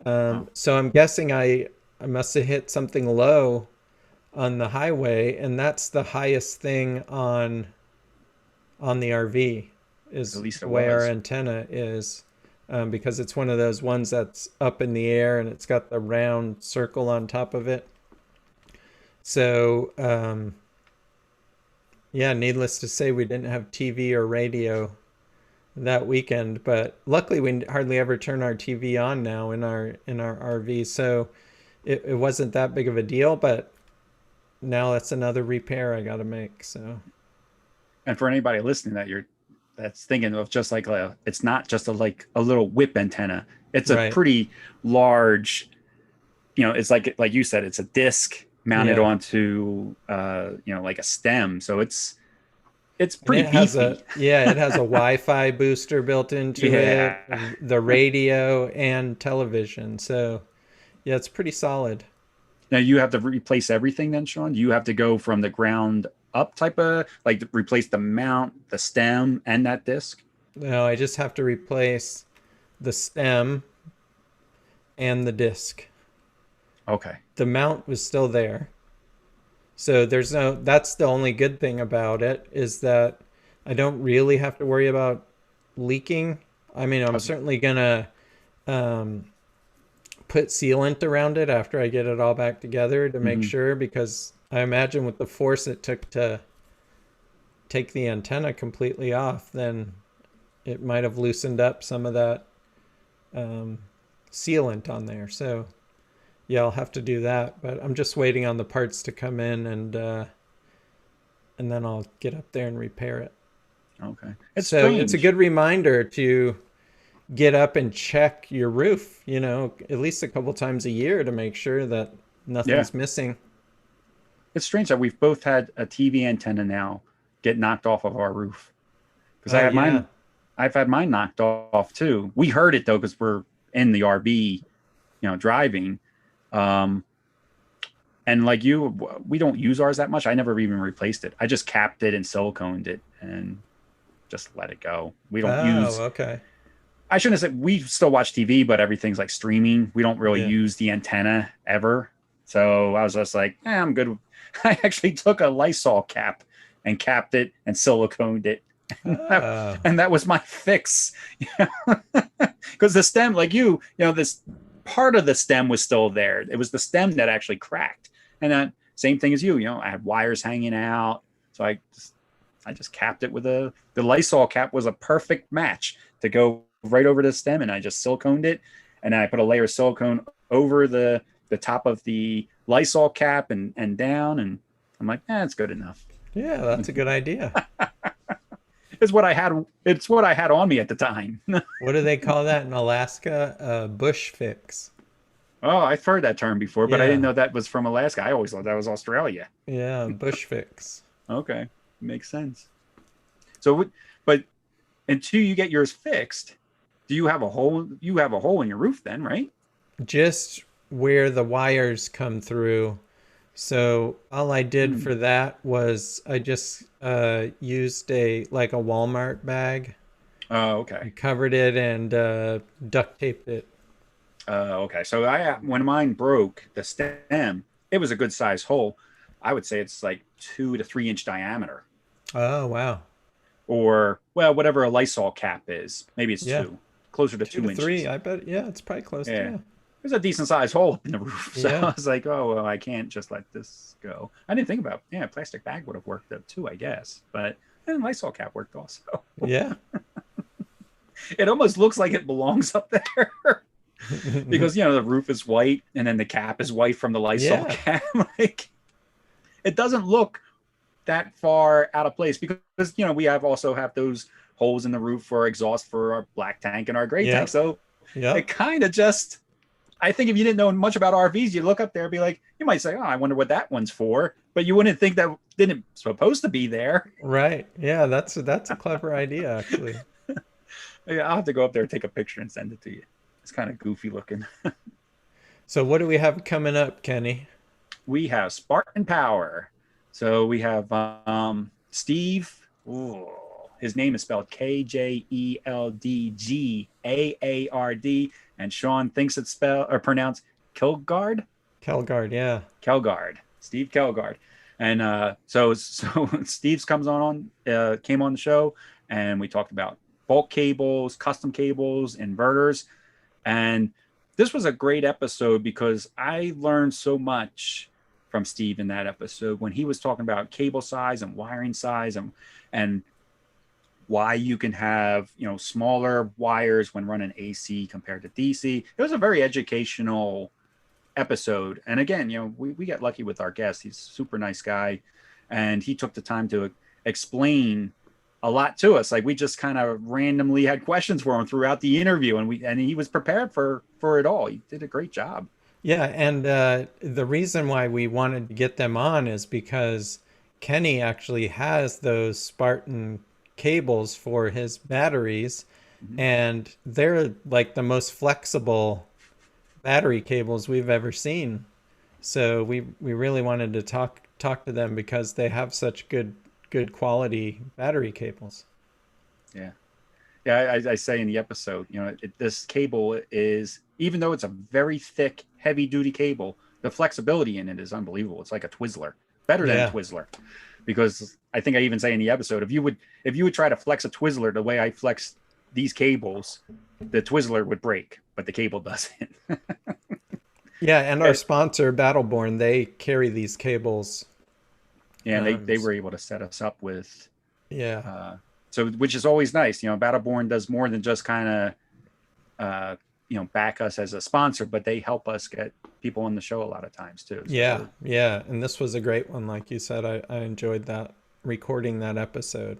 A: Oh,
B: So I'm guessing I must have hit something low on the highway, and that's the highest thing on the RV
A: at
B: is
A: least
B: the
A: it
B: way our
A: was.
B: antenna is, because it's one of those ones that's up in the air and it's got the round circle on top of it. So yeah, needless to say, we didn't have TV or radio that weekend, but luckily we hardly ever turn our TV on now in our RV, so it wasn't that big of a deal. But now that's another repair I got to make. So
A: And for anybody listening that's thinking of just like it's not just like a little whip antenna. It's a
B: right,
A: pretty large, it's like you said, it's a disc mounted
B: yeah,
A: onto like a stem. So it's
B: and
A: pretty beefy.
B: it has a Wi-Fi booster built into it,
A: Yeah.
B: the radio and television. So yeah, it's pretty solid.
A: Now you have to replace everything then, Sean? You have to go from the ground up type of like replace the mount, the stem, and that disc?
B: No, I just have to replace the stem and the disc.
A: Okay.
B: The mount was still there. So that's the only good thing about it, is that I don't really have to worry about leaking. I mean, I'm
A: Okay.
B: certainly gonna um, put sealant around it after I get it all back together to make
A: Hmm.
B: sure, because I imagine with the force it took to take the antenna completely off, then it might have loosened up some of that um, sealant on there. So yeah, I'll have to do that, but I'm just waiting on the parts to come in, and then I'll get up there and repair it.
A: Okay. It's
B: So it's a
A: strange.
B: good reminder to get up and check your roof, at least a couple times a year to make sure that
A: Yeah.
B: nothing's missing.
A: It's strange that we've both had a TV antenna now get knocked off of our roof. Because I
B: Oh
A: had
B: yeah.
A: mine I've had mine knocked off too. We heard it though because we're in the RV, driving. Um, and like you, we don't use ours that much. I never even replaced it. I just capped it and siliconed it and just let it go. We don't
B: Oh,
A: use.
B: okay.
A: I shouldn't have said we still watch TV, but everything's like streaming. We don't really
B: Yeah.
A: use the antenna ever. So I was just like, I'm good. I actually took a Lysol cap and capped it and siliconed it.
B: Oh,
A: And that was my fix. Because the stem, like this part of the stem was still there. It was the stem that actually cracked. And then same thing as I had wires hanging out. So I just capped it with the Lysol cap was a perfect match to go right over the stem, and I just siliconed it, and I put a layer of silicone over the top of the Lysol cap and down, and I'm like, it's good enough.
B: yeah, that's a good idea.
A: It's what I had. It's what I had on me at the time.
B: What do they call that in Alaska? Bush fix.
A: Oh, I've heard that term before, but I didn't
B: Yeah,
A: know that was from Alaska. I always thought that was Australia.
B: yeah, bush fix.
A: Okay, makes sense. So, but until you get yours fixed, do you have a hole? You have a hole in your roof then, right?
B: Just where the wires come through. So all I did
A: Hmm.
B: for that was I just used a Walmart bag.
A: Oh,
B: I
A: okay.
B: covered it and duct taped it.
A: Okay. So when mine broke the stem, it was a good size hole. I would say it's like 2 to 3 inch diameter,
B: Oh, wow.
A: or well, whatever a Lysol cap is. Maybe it's
B: Yeah.
A: closer to
B: Two
A: two
B: to three.
A: inches.
B: I bet. Yeah, it's probably close to,
A: Yeah.
B: yeah.
A: There's a decent sized hole in the roof. So I
B: Yeah.
A: was like, oh, well, I can't just let this go. I didn't think about, a plastic bag would have worked up too, I guess. But Lysol cap worked also.
B: Yeah.
A: It almost looks like it belongs up there because, the roof is white and then the cap is white from the Lysol
B: Yeah.
A: cap. Like, it doesn't look that far out of place because, we also have those holes in the roof for exhaust for our black tank and our gray tank.
B: Yep.
A: So it
B: Yep.
A: kind of just, I think if you didn't know much about RVs, you look up there and be like, you might say, oh, I wonder what that one's for. But you wouldn't think that didn't supposed to be there.
B: Right. Yeah, that's a clever idea, actually.
A: Yeah, I'll have to go up there and take a picture and send it to you. It's kind of goofy looking.
B: So what do we have coming up, Kenny?
A: We have Spartan Power. So we have Steve. Ooh, his name is spelled Kjeldgaard, and Sean thinks it's spelled or pronounced Kilgard.
B: Kelgard, yeah.
A: Kelgard, Steve Kelgard, and so Steve's came on the show, and we talked about bulk cables, custom cables, inverters, and this was a great episode because I learned so much from Steve in that episode when he was talking about cable size and wiring size and why you can have smaller wires when running AC compared to DC. It was a very educational episode. And again, we get lucky with our guest. He's a super nice guy. And he took the time to explain a lot to us. Like we just kind of randomly had questions for him throughout the interview. And he was prepared for it all. He did a great job.
B: Yeah, and the reason why we wanted to get them on is because Kenny actually has those Spartan cables for his batteries,
A: Mhm.
B: and they're like the most flexible battery cables we've ever seen. So we really wanted to talk to them because they have such good quality battery cables.
A: Yeah. Yeah, I say in the episode, this cable is, even though it's a very thick, heavy-duty cable, the flexibility in it is unbelievable. It's like a Twizzler, better than a
B: Yeah.
A: Twizzler, because I think I even say in the episode, if you would try to flex a Twizzler the way I flex these cables, the Twizzler would break, but the cable doesn't.
B: Yeah, and our sponsor Battleborn, they carry these cables.
A: Yeah, and
B: Um,
A: they were able to set us up with,
B: yeah.
A: so which is always nice. Battleborn does more than just kind of back us as a sponsor, but they help us get people on the show a lot of times too. So
B: Yeah, yeah, and this was a great one. Like you said, I enjoyed that recording that episode.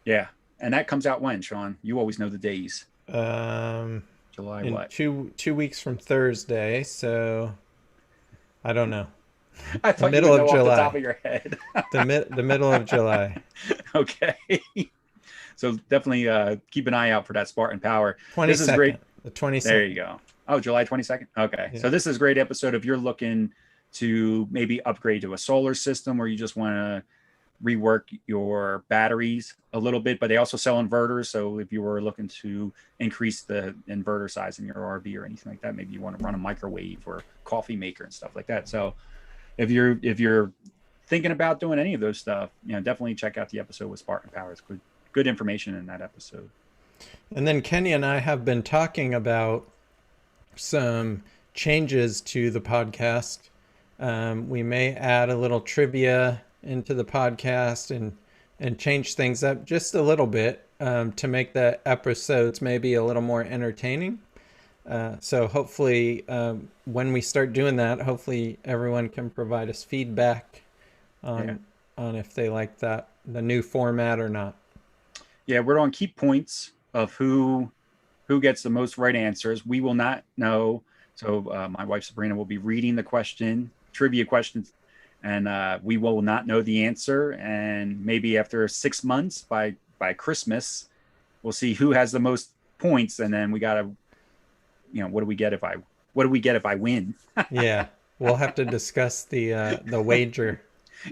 A: yeah, and that comes out when, Sean? You always know the days.
B: Um,
A: July
B: in
A: what?
B: 2 weeks from Thursday, so I don't know.
A: I
B: The
A: thought you
B: middle
A: would
B: of
A: know off the top
B: July.
A: of your head.
B: The middle of July.
A: Okay. So definitely keep an eye out for that Spartan Power. This is
B: 22nd,
A: great.
B: the 22nd.
A: There you go. Oh, July 22nd. Okay.
B: Yeah.
A: So this is a great episode if you're looking to maybe upgrade to a solar system, or you just want to rework your batteries a little bit, but they also sell inverters. So if you were looking to increase the inverter size in your RV or anything like that, maybe you want to run a microwave or coffee maker and stuff like that. So if you're thinking about doing any of those stuff, definitely check out the episode with Spartan Power. It's good information in that episode.
B: And then Kenny and I have been talking about some changes to the podcast. We may add a little trivia into the podcast and change things up just a little bit to make the episodes maybe a little more entertaining. So hopefully when we start doing that, hopefully everyone can provide us feedback on if they like the new format or not.
A: Yeah, we're going to keep points of who gets the most right answers. We will not know. So my wife Sabrina will be reading the trivia questions, and we will not know the answer. And maybe after 6 months, by Christmas, we'll see who has the most points, and then we gotta, what do we get if I win?
B: Yeah, we'll have to discuss the wager.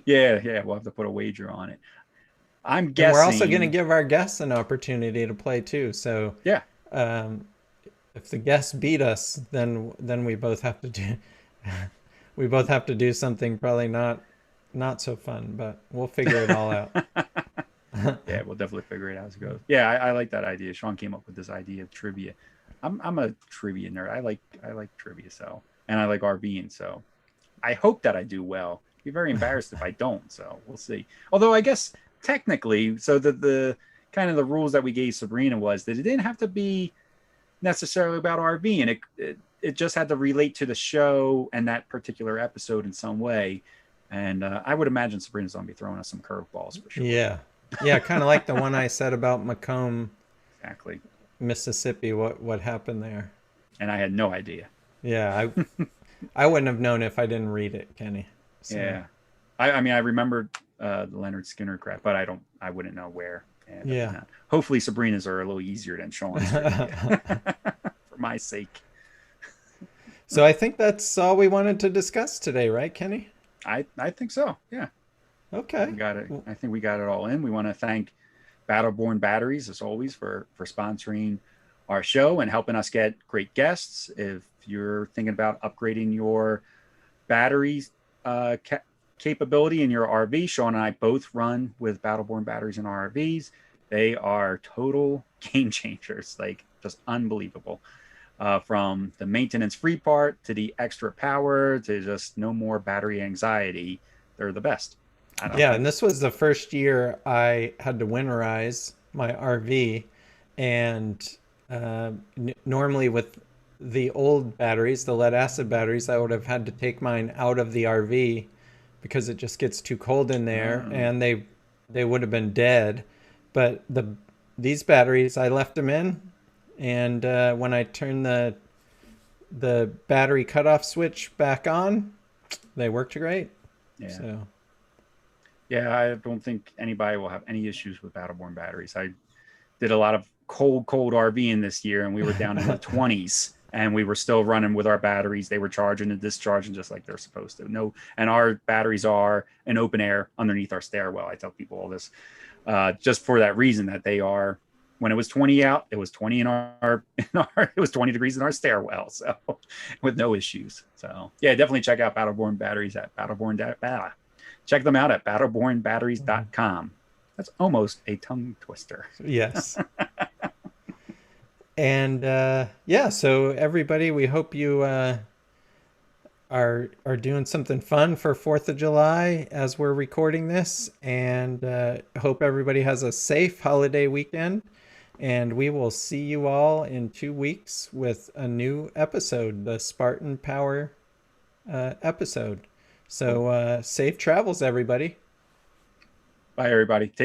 A: Yeah, we'll have to put a wager on it. I'm guessing.
B: And we're also going to give our guests an opportunity to play too. So
A: yeah,
B: if the guests beat us, then we both have to do we both have to do something probably not so fun, but we'll figure it all out.
A: Yeah, we'll definitely figure it out as it goes. Yeah, I like that idea. Sean came up with this idea of trivia. I'm a trivia nerd. I like trivia, and I like RVing, so I hope that I do well. I'd be very embarrassed if I don't, so we'll see. Although I guess technically, so the kind of the rules that we gave Sabrina was that it didn't have to be necessarily about RVing. It just had to relate to the show and that particular episode in some way. And I would imagine Sabrina's going to be throwing us some curveballs for sure.
B: Yeah, kind of like the one I said about McComb,
A: exactly,
B: Mississippi. What happened there?
A: And I had no idea.
B: Yeah, I wouldn't have known if I didn't read it, Kenny. So.
A: Yeah, I mean I remembered the Leonard Skinner crap, but I wouldn't know where. And,
B: yeah.
A: Hopefully Sabrina's are a little easier than Sean's for my sake.
B: So I think that's all we wanted to discuss today, right, Kenny?
A: I think so. Yeah.
B: Okay.
A: We got it. I think we got it all in. We want to thank Battleborn Batteries, as always, for sponsoring our show and helping us get great guests. If you're thinking about upgrading your batteries capability in your RV, Sean and I both run with Battleborn batteries in our RVs. They are total game changers, like just unbelievable. From the maintenance-free part to the extra power to just no more battery anxiety. They're the best.
B: And this was the first year I had to winterize my RV, and normally with the old batteries, the lead acid batteries, I would have had to take mine out of the RV because it just gets too cold in there, and they would have been dead. But these batteries, I left them in, and when I turned the battery cutoff switch back on, they worked great.
A: Yeah.
B: So.
A: Yeah, I don't think anybody will have any issues with Battleborn batteries. I did a lot of cold RVing this year, and we were down in the 20s, and we were still running with our batteries. They were charging and discharging just like they're supposed to. And our batteries are in open air underneath our stairwell. I tell people all this just for that reason, that they are. When it was 20 out, it was 20 it was 20 degrees in our stairwell, so with no issues. So yeah, definitely check out Battleborn batteries at Battleborn. Check them out at battlebornbatteries.com. That's almost a tongue twister.
B: Yes. And so everybody, we hope you are doing something fun for 4th of July as we're recording this, and hope everybody has a safe holiday weekend. And we will see you all in 2 weeks with a new episode, the Spartan Power episode. So safe travels, everybody.
A: Bye, everybody. Take